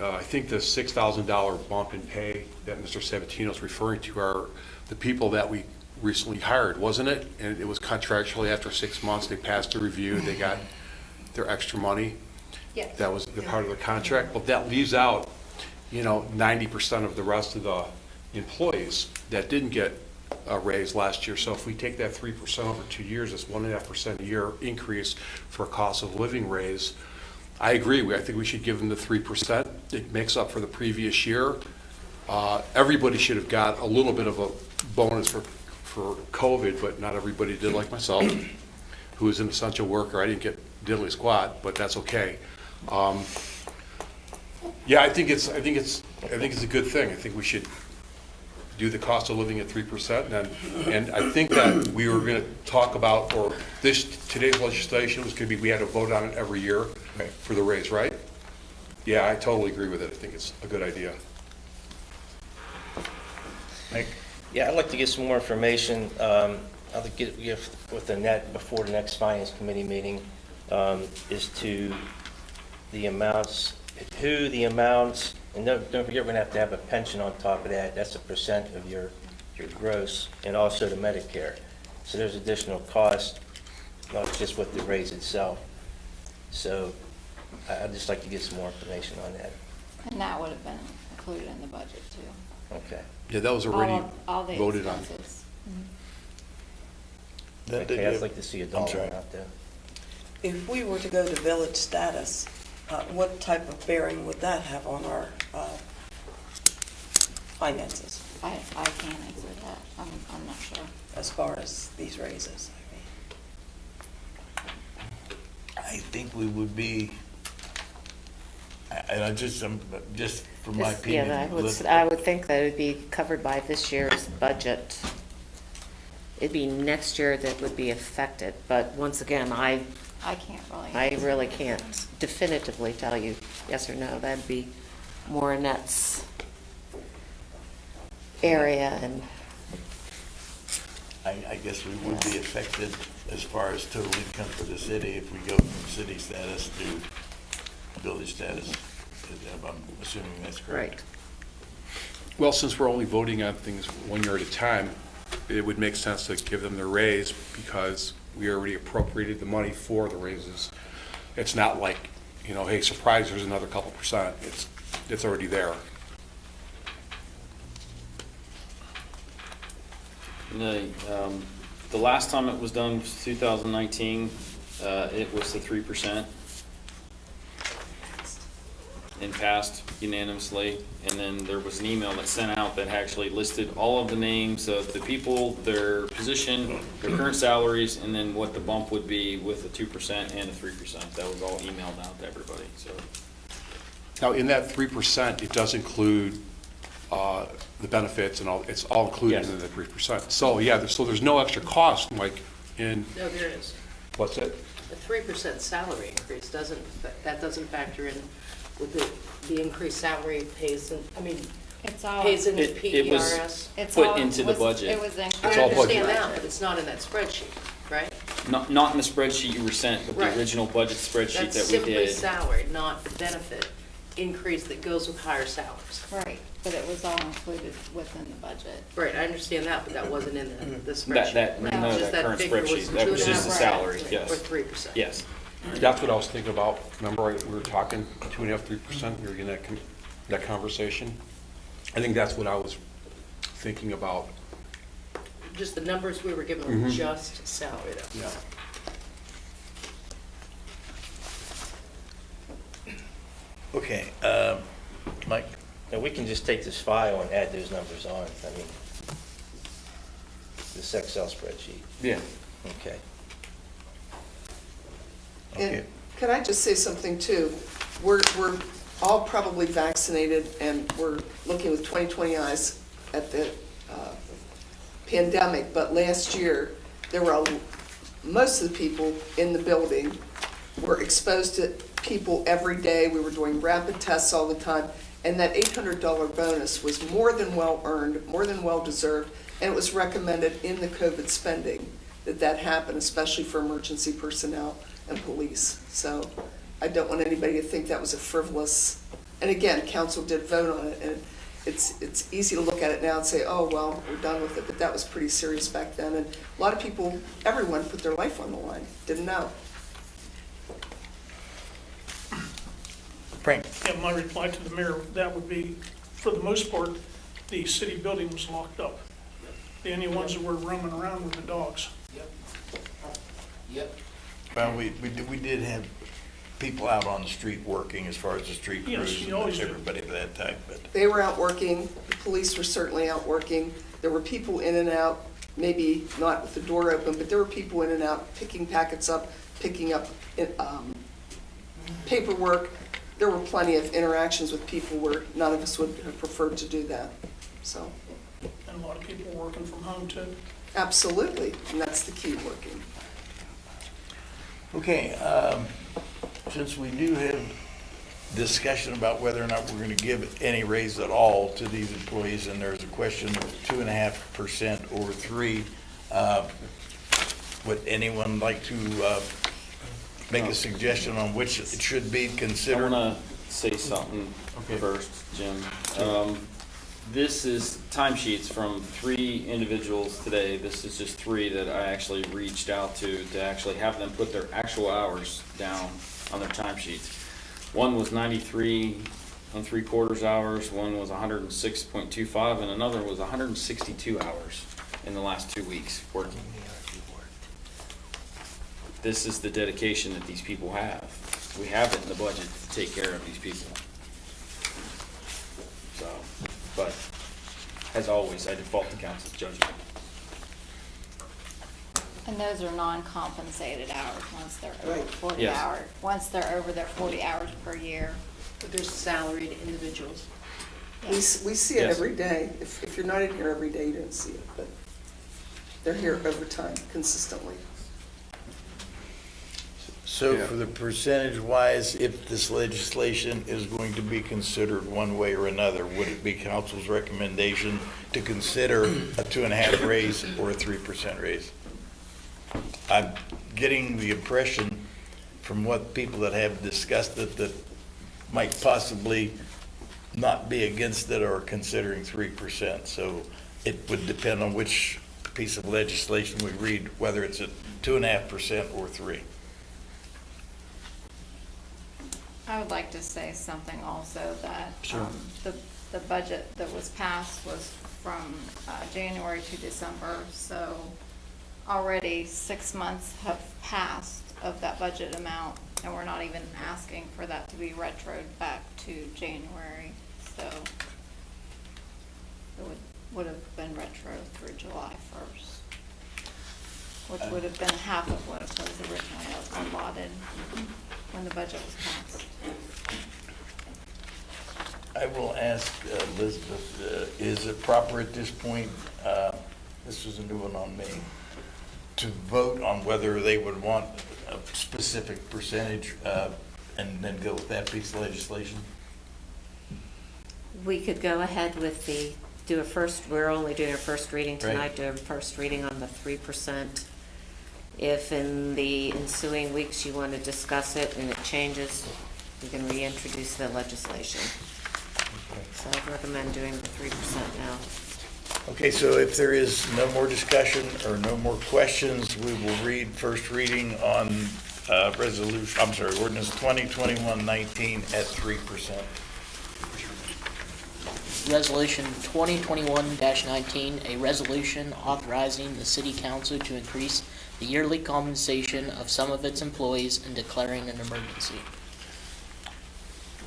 I think the $6,000 bump in pay that Mr. Sabatino's referring to are the people that we recently hired, wasn't it? And it was contractually after 6 months, they passed the review, they got their extra money. Yes. That was the part of the contract, but that leaves out, 90% of the rest of the employees that didn't get a raise last year. So if we take that 3% over 2 years, it's 1.5% a year increase for a cost of living raise. I agree. I think we should give them the 3%. It makes up for the previous year. Everybody should have got a little bit of a bonus for COVID, but not everybody did, like myself, who is an essential worker. I didn't get diddly squat, but that's okay. Yeah, I think it's a good thing. I think we should do the cost of living at 3%, and I think that we were going to talk about, or today's legislation was going to be, we had to vote on it every year for the raise, right? Yeah, I totally agree with it. I think it's a good idea. Mike? Yeah, I'd like to get some more information. I'll get with Annette before the next Finance Committee meeting, is to the amounts, who the amounts, and don't forget, we're going to have a pension on top of that. That's a percent of your gross, and also the Medicare. So there's additional cost, not just with the raise itself. So I'd just like to get some more information on that. And that would have been included in the budget too. Okay. Yeah, that was already All the voted on. expenses. Okay, I'd like to see a dollar sorry. amount there. If we were to go to village status, what type of bearing would that have on our finances I can't answer that. I'm not sure. as far as these raises? I think we would be, and I just from my opinion. Yeah, look- I would think that it would be covered by this year's budget. It'd be next year that would be affected, but once again, I can't really. I really can't definitively tell you yes or no. That'd be more Annette's area, and I guess we would be affected as far as total income for the city if we go from city status to village status. I'm assuming that's correct. right. Well, since we're only voting on things 1 year at a time, it would make sense to give them the raise because we already appropriated the money for the raises. It's not like, hey, surprise, there's another couple percent. It's already there. The last time it was done was 2019. It was the 3%. And passed unanimously, and then there was an email that sent out that actually listed all of the names of the people, their position, their current salaries, and then what the bump would be with the 2% and the 3%. That was all emailed out to everybody, so. Now, in that 3%, it does include the benefits and all, it's all included Yes. in the 3%. So, yeah, there's no extra cost, like in, No, there is. what's it? The 3% salary increase doesn't factor in with the increased salary pays, It's all. pays in It was PERS. It's put all- into the was- budget. It was I It's all understand budget. that, but it's not in that spreadsheet, right? Not in the spreadsheet you were sent, but Right. the original budget spreadsheet That's that we simply did. salary, not the benefit increase that goes with higher salaries. Right, but it was all included within the budget. Right, I understand that, but that wasn't in the spreadsheet. That Just that current figure was spreadsheet, that was just the 2.5% salary, yes. Or 3%. Yes. That's what I was thinking about. Remember, we were talking 2.5%, 3%, we were getting that conversation. I think that's what I was thinking about. Just the numbers we were given were Mhm. just salary though. Yeah. Okay, Mike? And we can just take this file and add those numbers on, this Excel spreadsheet. Yeah. Okay. Okay. And could I just say something too? We're all probably vaccinated and we're looking with 20/20 eyes at the pandemic, but last year, most of the people in the building were exposed to people every day. We were doing rapid tests all the time, and that $800 bonus was more than well earned, more than well deserved, and it was recommended in the COVID spending that happen, especially for emergency personnel and police. So I don't want anybody to think that was a frivolous, and again, council did vote on it, and it's easy to look at it now and say, oh, well, we're done with it, but that was pretty serious back then, and a lot of people, everyone put their life on the line, didn't know. Frank? Yeah, my reply to the mayor, that would be, for the most part, the city building was locked up. The only ones that were roaming around were the dogs. Yep. Well, we did have people out on the street working as far as the street Yes, crews you always and do. everybody of that type, but They were out working, the police were certainly out working, there were people in and out, maybe not with the door open, but there were people in and out picking packets up, picking up paperwork. There were plenty of interactions with people where none of us would have preferred to do that, so, And a lot of people were working from home too. absolutely, and that's the key, working. okay, since we do have discussion about whether or not we're going to give any raise at all to these employees, and there's a question of 2.5% or 3%, would anyone like to make a suggestion on which it should be I considered? want to say something Okay. first, Jim. This is timesheets from 3 individuals today. This is just 3 that I actually reached out to actually have them put their actual hours down on their timesheets. One was 93 and 3/4 hours, one was 106.25, and another was 162 hours in the last 2 weeks working. This is the dedication that these people have. We have it in the budget to take care of these people. So, but as always, I default to council's judgment. And those are non-compensated hours once they're over Right. 40 Yes. hours, once they're over their 40 hours per year. But they're salaried individuals. We see it Yes. every day. If you're not in here every day, you don't see it, but they're here overtime consistently. So Yeah. for the percentage-wise, if this legislation is going to be considered one way or another, would it be council's recommendation to consider a 2.5 raise or a 3% raise? I'm getting the impression from what people that have discussed it that might possibly not be against it or considering 3%. So it would depend on which piece of legislation we read, whether it's at 2.5% or 3%. I would like to say something also that Sure. the budget that was passed was from January to December, so already 6 months have passed of that budget amount, and we're not even asking for that to be retroed back to January, so it would have been retro through July 1st, which would have been half of what was originally allotted when the budget was passed. I will ask Elizabeth, is it proper at this point, this was a new one on me, to vote on whether they would want a specific percentage and then go with that piece of legislation? We could go ahead with we're only doing a first reading Right. tonight, do a first reading on the 3%. If in the ensuing weeks you want to discuss it and it changes, you can reintroduce the legislation. So I'd recommend doing the 3% now. Okay, so if there is no more discussion or no more questions, we will read first reading on ordinance 2021-19 at 3%. Resolution 2021-19, a resolution authorizing the city council to increase the yearly compensation of some of its employees and declaring an emergency.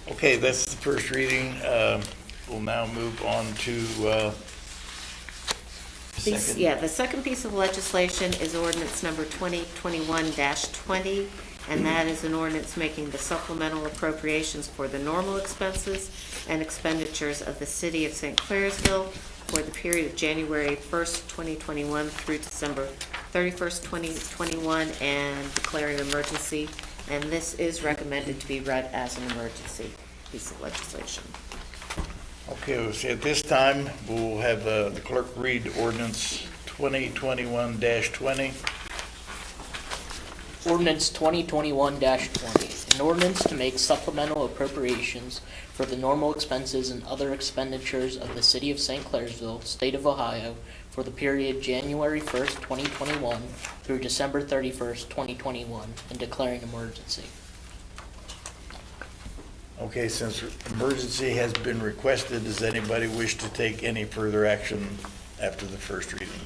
Okay, that's the first reading. We'll now move on to second. Yeah, the second piece of legislation is ordinance number 2021-20, and that is an ordinance making the supplemental appropriations for the normal expenses and expenditures of the city of St. Clairsville for the period of January 1st, 2021 through December 31st, 2021, and declaring an emergency. And this is recommended to be read as an emergency piece of legislation. Okay, so at this time, we'll have the clerk read ordinance 2021-20. Ordinance 2021-20, an ordinance to make supplemental appropriations for the normal expenses and other expenditures of the city of St. Clairsville, state of Ohio, for the period January 1st, 2021 through December 31st, 2021, and declaring emergency. Okay, since emergency has been requested, does anybody wish to take any further action after the first reading?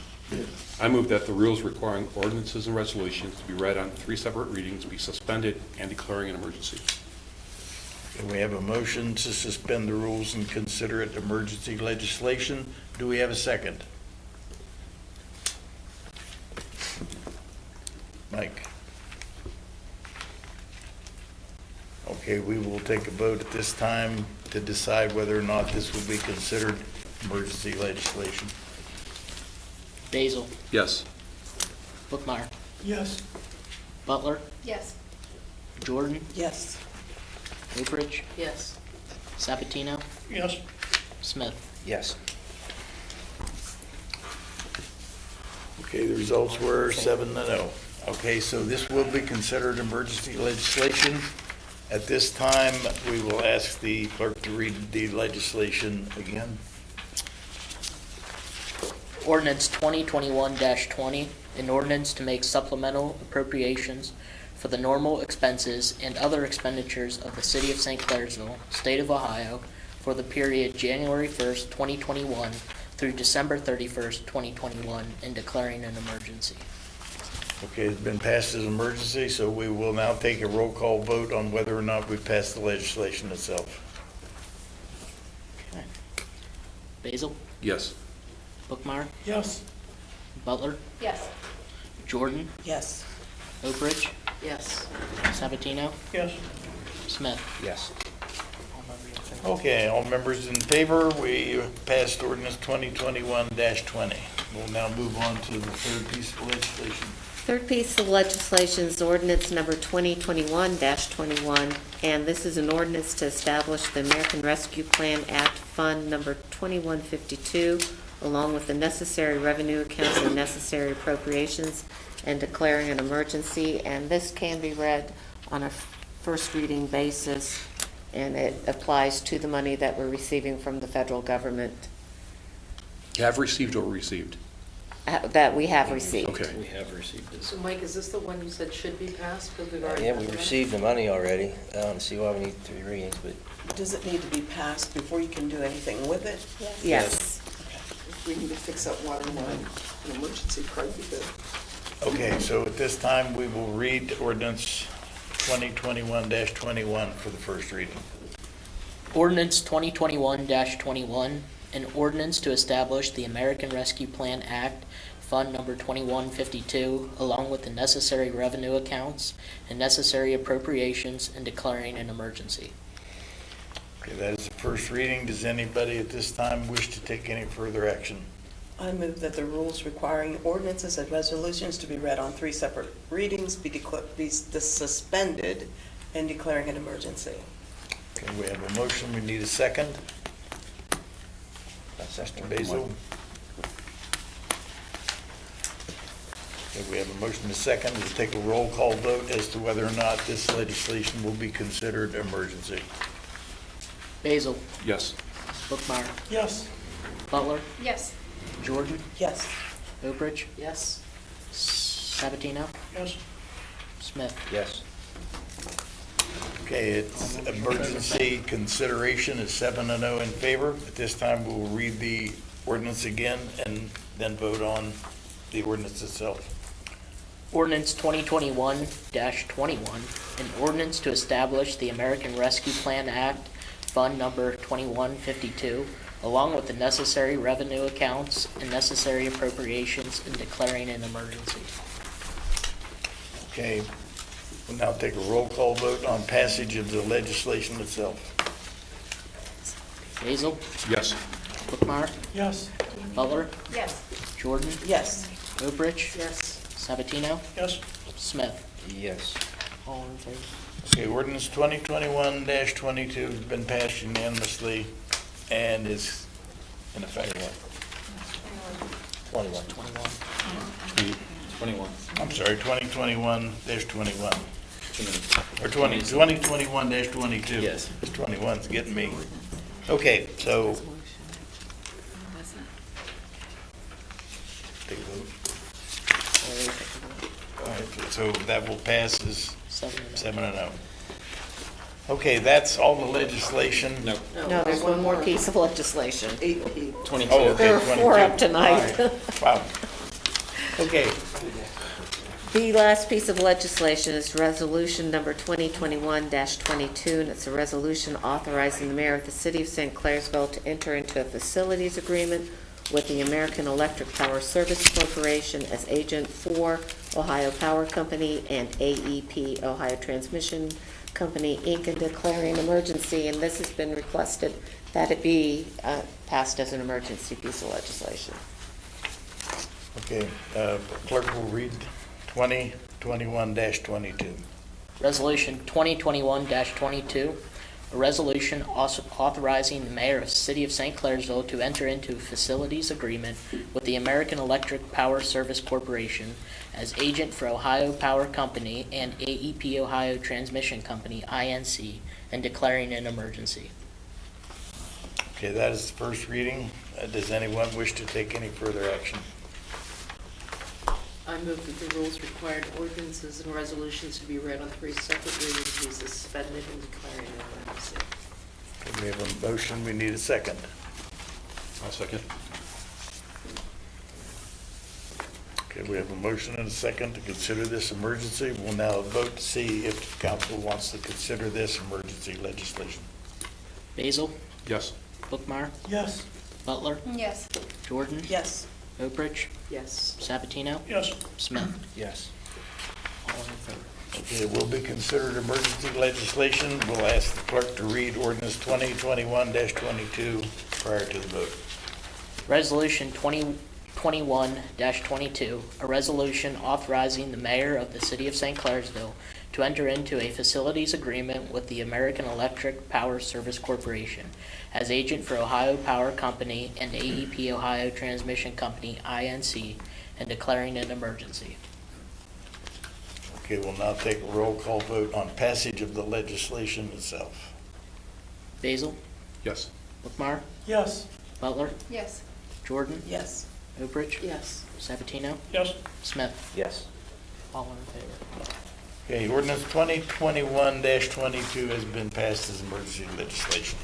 I move that the rules requiring ordinances and resolutions to be read on 3 separate readings be suspended and declaring an emergency. Okay, we have a motion to suspend the rules and consider it emergency legislation. Do we have a second? Mike? Okay, we will take a vote at this time to decide whether or not this will be considered emergency legislation. Basil. Yes. Bookmeyer. Yes. Butler. Yes. Jordan. Yes. Rupert. Yes. Sabatino. Yes. Smith. Yes. Okay, the results were 7-0. Okay, so this will be considered emergency legislation. At this time, we will ask the clerk to read the legislation again. Ordinance 2021-20, an ordinance to make supplemental appropriations for the normal expenses and other expenditures of the City of St. Clairsville, State of Ohio, for the period January 1st, 2021 through December 31st, 2021, and declaring an emergency. Okay, it's been passed as emergency, so we will now take a roll call vote on whether or not we pass the legislation itself. Okay. Basil? Yes. Bookmeyer? Yes. Butler? Yes. Jordan? Yes. Oakridge? Yes. Sabatino? Yes. Smith? Yes. Okay, all members in favor, we passed ordinance 2021-20. We'll now move on to the third piece of legislation. Third piece of legislation is ordinance number 2021-21, and this is an ordinance to establish the American Rescue Plan Act Fund number 2152, along with the necessary revenue accounts and necessary appropriations, and declaring an emergency. And this can be read on a first reading basis, and it applies to the money that we're receiving from the federal government, Have received or received? that we have received. Okay. We have received this. So Mike, is this the one you said should be passed? Because we've already Yeah, done we the money? received the money already. I don't see why we need 3 readings, but Does it need to be passed before you can do anything with it? Yes. If we need to fix up water line, an emergency probably be good. Okay, so at this time, we will read ordinance 2021-21 for the first reading. Ordinance 2021-21, an ordinance to establish the American Rescue Plan Act, Fund number 2152, along with the necessary revenue accounts and necessary appropriations, and declaring an emergency. Okay, that is the first reading. Does anybody at this time wish to take any further action? I move that the rules requiring ordinances and resolutions to be read on 3 separate readings be suspended and declaring an emergency. Okay, we have a motion. We need a second. Mr. Basil. Okay, we have a motion and a second. We'll take a roll call vote as to whether or not this legislation will be considered emergency. Basil? Yes. Bookmeyer? Yes. Butler? Yes. Jordan? Yes. Oakridge? Yes. Sabatino? Yes. Smith? yes. Okay, it's emergency consideration is 7-0 in favor. At this time, we will read the ordinance again and then vote on the ordinance itself. Ordinance 2021-21, an ordinance to establish the American Rescue Plan Act, Fund number 2152, along with the necessary revenue accounts and necessary appropriations, and declaring an emergency. Okay, we'll now take a roll call vote on passage of the legislation itself. Basil? Yes. Bookmeyer? Yes. Butler? Yes. Jordan? Yes. Oakridge? Yes. Sabatino? Yes. Smith? Yes. All in favor? Okay, ordinance 2021-22 has been passed unanimously and is in effect. 21. 21. 21. I'm sorry, 2021-21. 2 minutes. Or 2021-22. Yes. This 21's getting me. Okay, so. Take a vote. All right, so that will pass as 7-0. Okay, that's all the legislation. No. No, there's one more piece of legislation. 8P. 22. Oh, okay, There are 4 up 22. tonight. All right. Wow. Okay, The last piece of legislation is resolution number 2021-22, and it's a resolution authorizing the mayor of the city of St. Clairsville to enter into a facilities agreement with the American Electric Power Service Corporation as agent for Ohio Power Company and AEP, Ohio Transmission Company, Inc., and declaring an emergency. And this has been requested that it be passed as an emergency piece of legislation. okay, clerk will read 2021-22. Resolution 2021-22, a resolution also authorizing the mayor of the city of St. Clairsville to enter into a facilities agreement with the American Electric Power Service Corporation as agent for Ohio Power Company and AEP Ohio Transmission Company, INC, and declaring an emergency. Okay, that is the first reading. Does anyone wish to take any further action? I move that the rules required ordinances and resolutions to be read on 3 separate readings be suspended and declaring an emergency. Okay, we have a motion, we need a second. I'll second. Okay, we have a motion and a second to consider this emergency. We'll now vote to see if council wants to consider this emergency legislation. Basil? Yes. Bookmeyer? Yes. Butler? Yes. Jordan? Yes. Oakridge? Yes. Sabatino? Yes. Smith? Yes. All in favor? Okay, it will be considered emergency legislation. We'll ask the clerk to read ordinance 2021-22 prior to the vote. Resolution 2021-22, a resolution authorizing the mayor of the city of St. Clairsville to enter into a facilities agreement with the American Electric Power Service Corporation as agent for Ohio Power Company and AEP Ohio Transmission Company, INC, and declaring an emergency. Okay, we'll now take a roll call vote on passage of the legislation itself. Basil? Yes. Bookmeyer? Yes. Butler? Yes. Jordan? Yes. Oakridge? Yes. Sabatino? Yes. Smith? Yes. All in favor? Okay, ordinance 2021-22 has been passed as emergency legislation.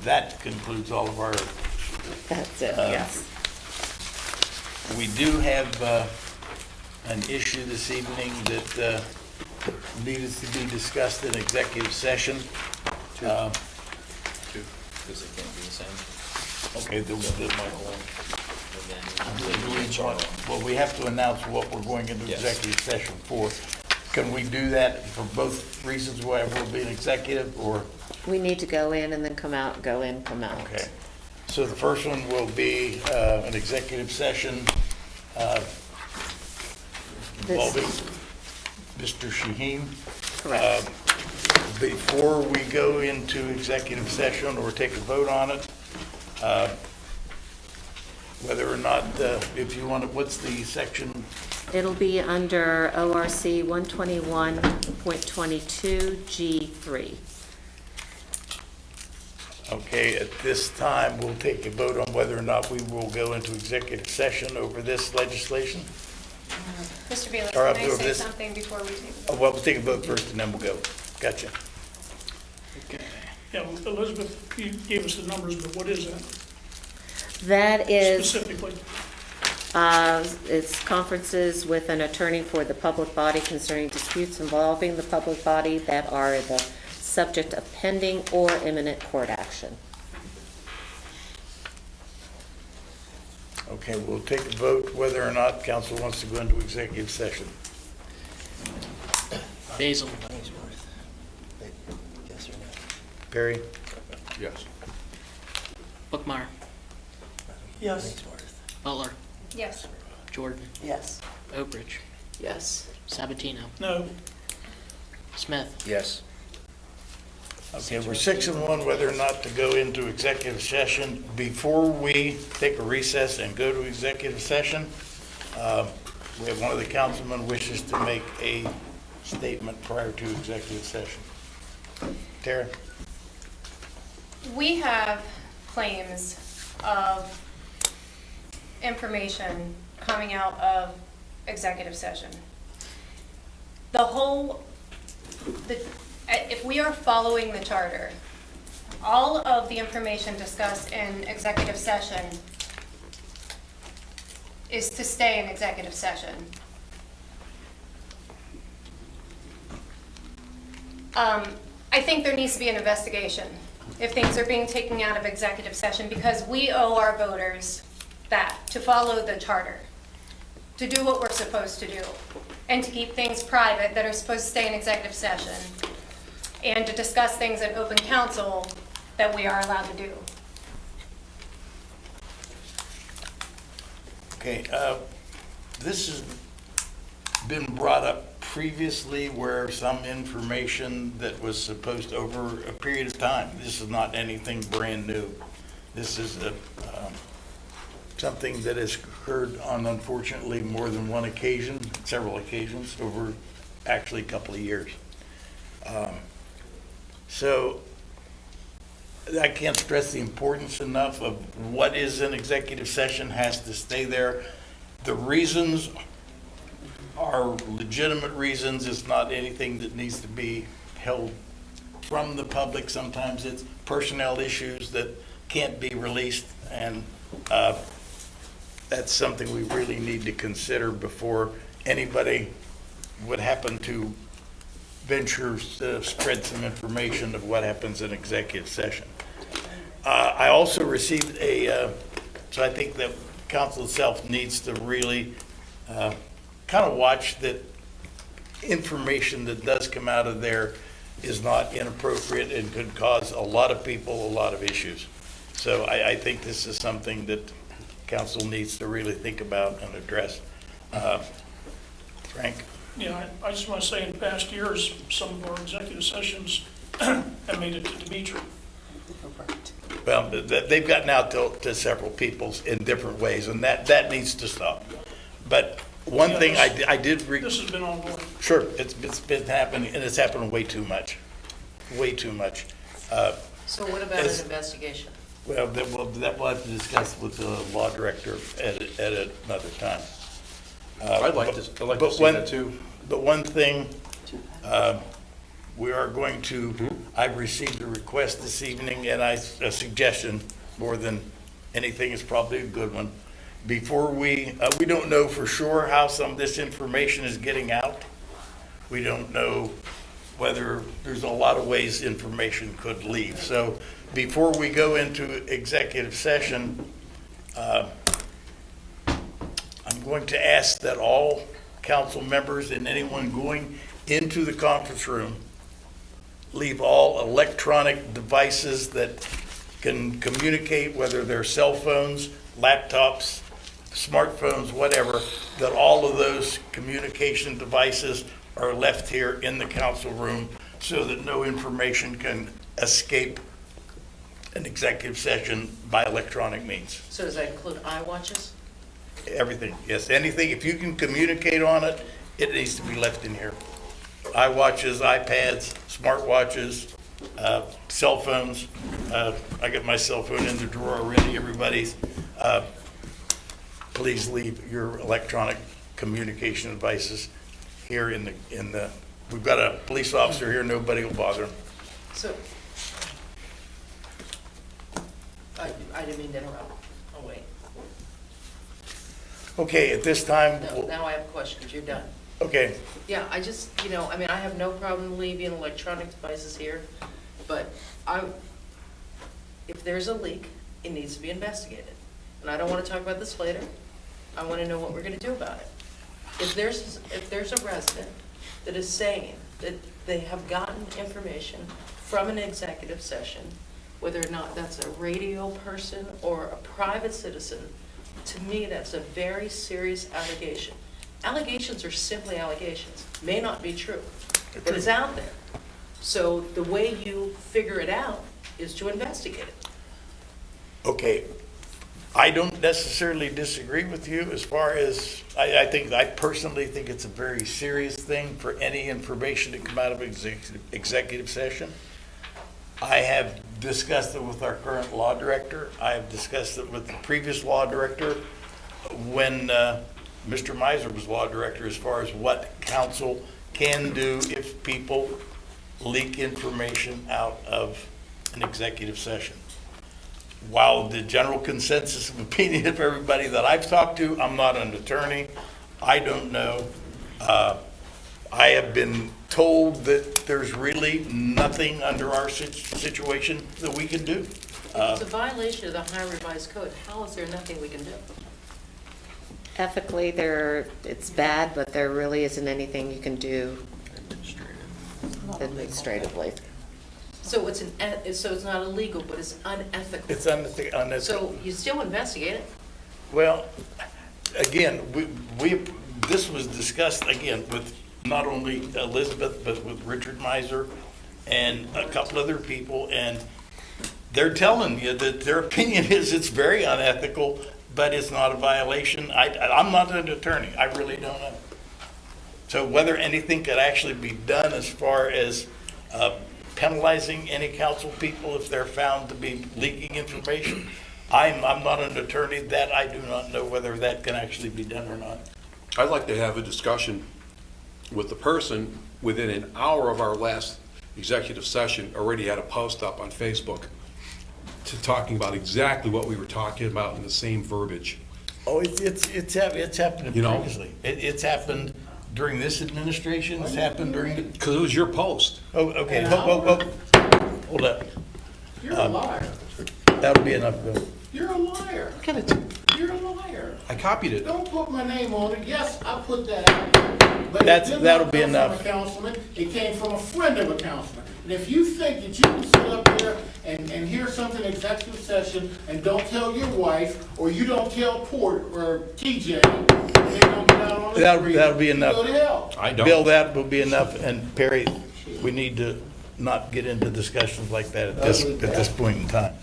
That concludes all of our, That's it, yes. we do have an issue this evening that needs to be discussed in executive session. Because they can't be the same. Okay, well, we have to announce what we're going into Yes. executive session for. Can we do that for both reasons why we'll be in executive, or? We need to go in and then come out, go in, come out. Okay. So the first one will be an executive session involving Mr. Shaheen. Correct. Before we go into executive session or take a vote on it, whether or not, if you want to, what's the section? It'll be under ORC 121.22 G3. Okay, at this time, we'll take a vote on whether or not we will go into executive session over this legislation. Mr. Bailey, All right, can I go say this. something before we take? Well, we'll take a vote first and then we'll go. Gotcha. Yeah, well, Elizabeth, you gave us the numbers, but what is that That is, specifically? it's conferences with an attorney for the public body concerning disputes involving the public body that are the subject of pending or imminent court action. Okay, we'll take a vote whether or not council wants to go into executive session. Basil? Yes or no? Perry? Yes. Bookmeyer? Yes. Butler? Yes. Jordan? Yes. Oakridge? Yes. Sabatino? No. Smith? Yes. Okay, we're 6-1 whether or not to go into executive session. Before we take a recess and go to executive session, we have one of the councilmen wishes to make a statement prior to executive session. Tara? We have claims of information coming out of executive session. If we are following the charter, all of the information discussed in executive session is to stay in executive session. I think there needs to be an investigation if things are being taken out of executive session, because we owe our voters that, to follow the charter, to do what we're supposed to do, and to keep things private that are supposed to stay in executive session, and to discuss things in open council that we are allowed to do. Okay, this has been brought up previously where some information that was supposed over a period of time. This is not anything brand new. This is something that has occurred on, unfortunately, more than one occasion, several occasions, over actually a couple of years. So I can't stress the importance enough of what is an executive session has to stay there. The reasons are legitimate reasons. It's not anything that needs to be held from the public. Sometimes it's personnel issues that can't be released, and that's something we really need to consider before anybody would happen to venture to spread some information of what happens in executive session. I also received so I think the council itself needs to really kind of watch that information that does come out of there is not inappropriate and could cause a lot of people a lot of issues. So I think this is something that council needs to really think about and address. Frank? Yeah, I just want to say in past years, some of our executive sessions have made it to Dimitri. Well, they've gotten out to several people in different ways, and that needs to stop. But one thing I did... This has been ongoing. Sure, it's been happening, and it's happening way too much. Way too much. So what about an investigation? Well, that we'll have to discuss with the law director at another time. I'd like to see that too. But one thing, we are going to, I've received a request this evening, and a suggestion more than anything, is probably a good one. Before we don't know for sure how some of this information is getting out. We don't know whether there's a lot of ways information could leave. So before we go into executive session, I'm going to ask that all council members and anyone going into the conference room leave all electronic devices that can communicate, whether they're cell phones, laptops, smartphones, whatever, that all of those communication devices are left here in the council room so that no information can escape an executive session by electronic means. So does that include iWatches? Everything, yes, anything, if you can communicate on it, it needs to be left in here. iWatches, iPads, smartwatches, cell phones. I got my cell phone in the drawer already, everybody's. Please leave your electronic communication devices here in the, we've got a police officer here, nobody will bother him. So, I didn't mean to interrupt. Oh, wait. Okay, at this time, No, now I have questions. You're done. okay, Yeah, I just, I mean, I have no problem leaving electronic devices here, but if there's a leak, it needs to be investigated. And I don't want to talk about this later. I want to know what we're going to do about it. If there's a resident that is saying that they have gotten information from an executive session, whether or not that's a radio person or a private citizen, to me, that's a very serious allegation. Allegations are simply allegations, may not be true, but it's out there. So the way you figure it out is to investigate it. okay. I don't necessarily disagree with you as far as, I personally think it's a very serious thing for any information to come out of executive session. I have discussed it with our current law director. I have discussed it with the previous law director when Mr. Miser was law director, as far as what council can do if people leak information out of an executive session. While the general consensus of opinion of everybody that I've talked to, I'm not an attorney, I don't know. I have been told that there's really nothing under our situation that we can do. If it's a violation of the Ohio Revised Code, how is there nothing we can do? Ethically, it's bad, but there really isn't anything you can do administratively. So it's not illegal, but it's unethical. It's unethical. So you still investigate it? Well, again, this was discussed again with not only Elizabeth, but with Richard Miser and a couple other people, and they're telling you that their opinion is it's very unethical, but it's not a violation. I'm not an attorney. I really don't know. So whether anything could actually be done as far as penalizing any council people if they're found to be leaking information, I'm not an attorney. That I do not know whether that can actually be done or not. I'd like to have a discussion with the person within an hour of our last executive session, already had a post up on Facebook to talking about exactly what we were talking about in the same verbiage. Oh, it's happened You know? previously. It's happened during this administration. It's happened during the. Because it was your post. Oh, okay. Hold up. You're a liar. That'll be enough, Bill. You're a liar. You're a liar. I copied it. Don't put my name on it. Yes, I put that out there. But That'll be it did not come enough. from a councilman. It came from a friend of a councilman. And if you think that you can sit up there and hear something in executive session and don't tell your wife, or you don't tell Port or TJ, and they don't get out on the street, That'll be you enough. go to hell. I don't. Bill, that will be enough. And Perry, we need to not get into discussions like that at this point in time.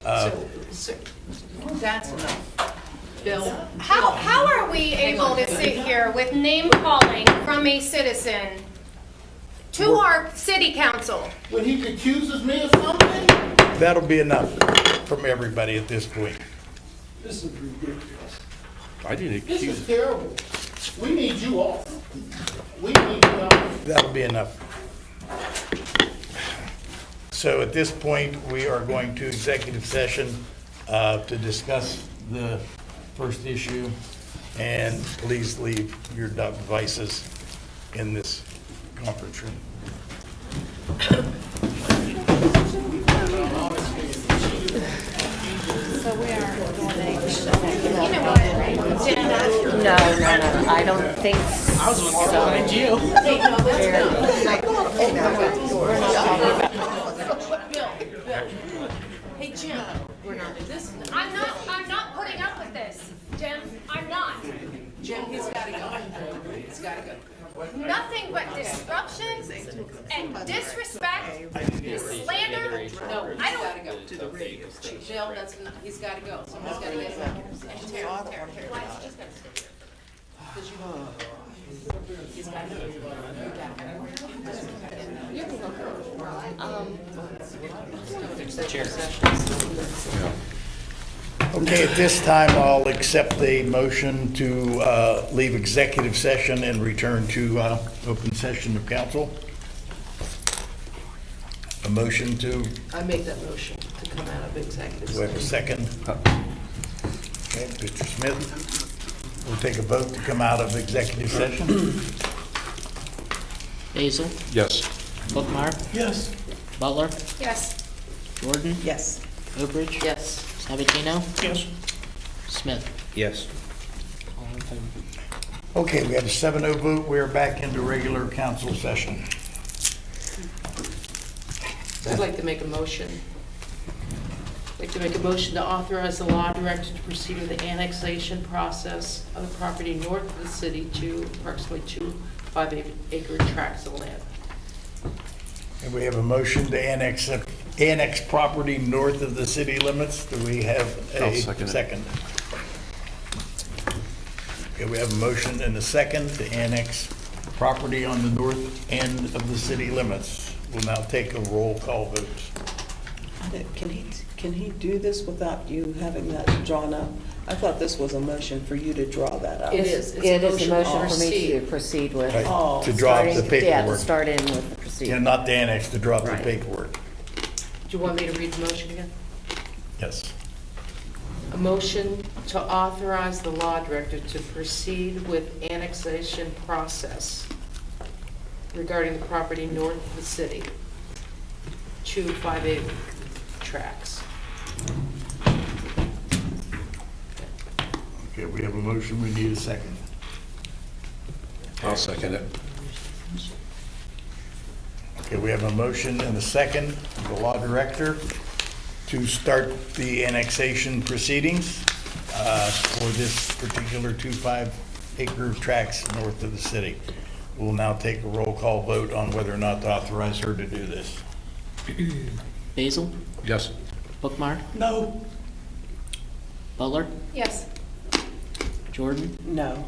That's enough. Bill? How are we able to sit here with name calling from a citizen to our city council? When he accuses me of something, That'll be enough from everybody at this point. this is ridiculous. I didn't This accuse is terrible. We need you off. We need you off. That'll be enough. So at this point, we are going to executive session to discuss the first issue. And please leave your devices in this conference room. So we are doing You know what, Jen? No, I don't think so. I was behind you. Hey, no, that's Bill, hey, Jim, we're not, this, I'm not putting up with this, Jim. I'm not. Jim, he's gotta go. He's gotta go. Nothing but disruption and disrespect, slander. No, he's I don't- gotta go. To the radio station. Bill, that's, he's gotta go. Somebody's gotta get him out. And Tara. He's gotta stay here. 'Cause you know, he's gotta go. You can go. Executive session. Okay, at this time, I'll accept a motion to leave executive session and return to open session of council. A motion to, I make that motion to come out of executive do I have a session. second? Okay, Mr. Smith, we'll take a vote to come out of executive session. Basil? Yes. Bookmeyer? Yes. Butler? Yes. Jordan? Yes. Oakridge? Yes. Sabatino? Yes. Smith? Yes. All in favor? Okay, we have a 7-0 vote. We're back into regular council session. I'd like to make a motion. I'd like to make a motion to authorize the law director to proceed with the annexation process of the property north of the city to approximately 2 5-acre tracts of land. And we have a motion to annex property north of the city limits. Do we have I'll a second it. second? Okay, we have a motion and a second to annex property on the north end of the city limits. We'll now take a roll call vote. Can he do this without you having that drawn up? I thought this was a motion for you to draw that up. It is. It's It is a to motion for me proceed. to proceed with. Right, Oh. to drop the Starting- Yeah, to paperwork. start in with the Yeah, procedure. not to annex, to drop the Right. paperwork. Do you want me to read the motion again? Yes. A motion to authorize the law director to proceed with annexation process regarding the property north of the city, 2 5-acre tracts. Okay, we have a motion. We need a second. I'll second it. Okay, we have a motion and a second, of the law director, to start the annexation proceedings for this particular 2 5-acre tracts north of the city. We'll now take a roll call vote on whether or not to authorize her to do this. Basil? Yes. Bookmeyer? No. Butler? Yes. Jordan? No.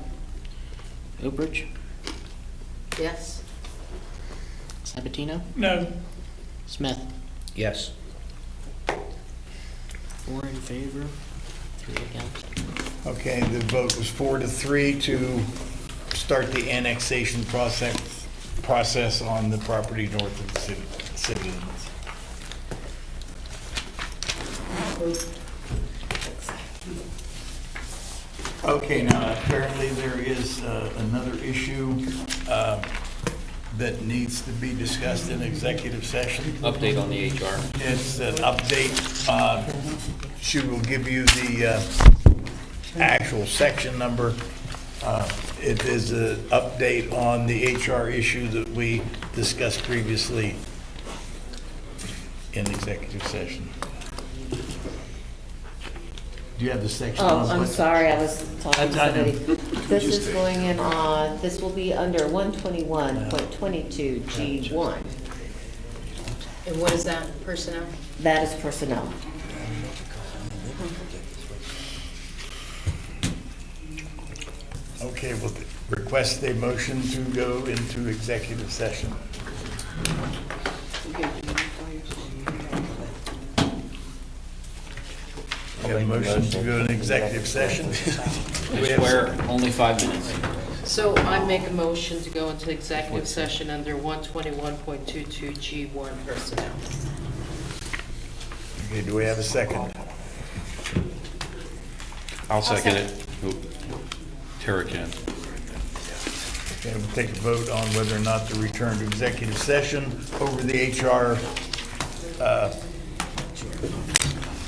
Oberich? Yes. Sabatino? No. Smith? Yes. 4 in favor, 3 against. Okay, the vote was 4-3 to start the annexation process on the property north of the city limits. Okay, now apparently there is another issue that needs to be discussed in executive session. Update on the HR. It's an update. She will give you the actual section number. It is an update on the HR issue that we discussed previously in executive session. Do you have the section? Oh, on I'm what- sorry, I was talking to I know. somebody. This is Just- going in on, this will be under 121.22 G1. And what is that, personnel? That is personnel. Okay, we'll request a motion to go into executive session. We have a motion to go into executive session. We have- Swear, only 5 minutes. So I make a motion to go into executive session under 121.22 G1 personnel. Okay, do we have a second? I'll second it. Oop. Tara can. Okay, we'll take a vote on whether or not to return to executive session over the HR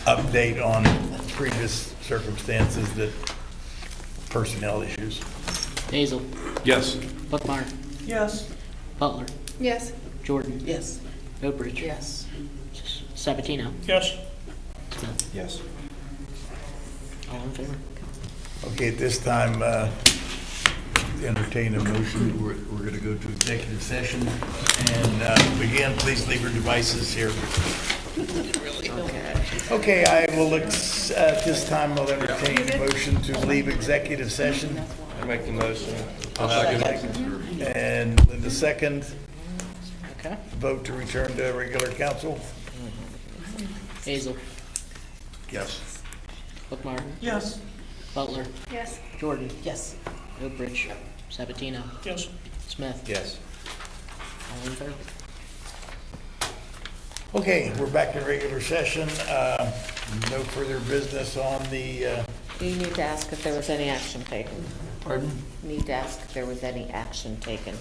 update on previous circumstances that personnel issues. Basil? Yes. Bookmeyer? Yes. Butler? Yes. Jordan? Yes. Oberich? Yes. Sabatino? Yes. Smith? Yes. All in favor? Okay, at this time, entertain a motion. We're going to go to executive session. And again, please leave your devices here. Okay, I will, at this time, I'll entertain a motion to leave executive session. I make the motion. I'll second it. And the second, Okay. vote to return to regular council. Basil? Yes. Bookmeyer? Yes. Butler? Yes. Jordan? Yes. Oberich? Sabatino? Yes. Smith? Yes. All in favor? Okay, we're back in regular session. No further business on the, You need to ask if there was any action taken. pardon? You need to ask if there was any action taken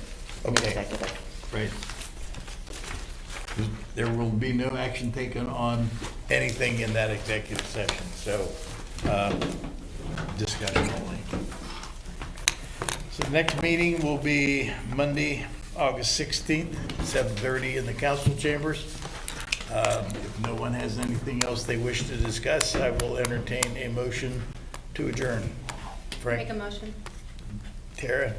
in Okay. executive. Right. There will be no action taken on anything in that executive session, so discussion only. So the next meeting will be Monday, August 16th, 7:30 in the council chambers. If no one has anything else they wish to discuss, I will entertain a motion to adjourn. Make Frank, a motion. Tara,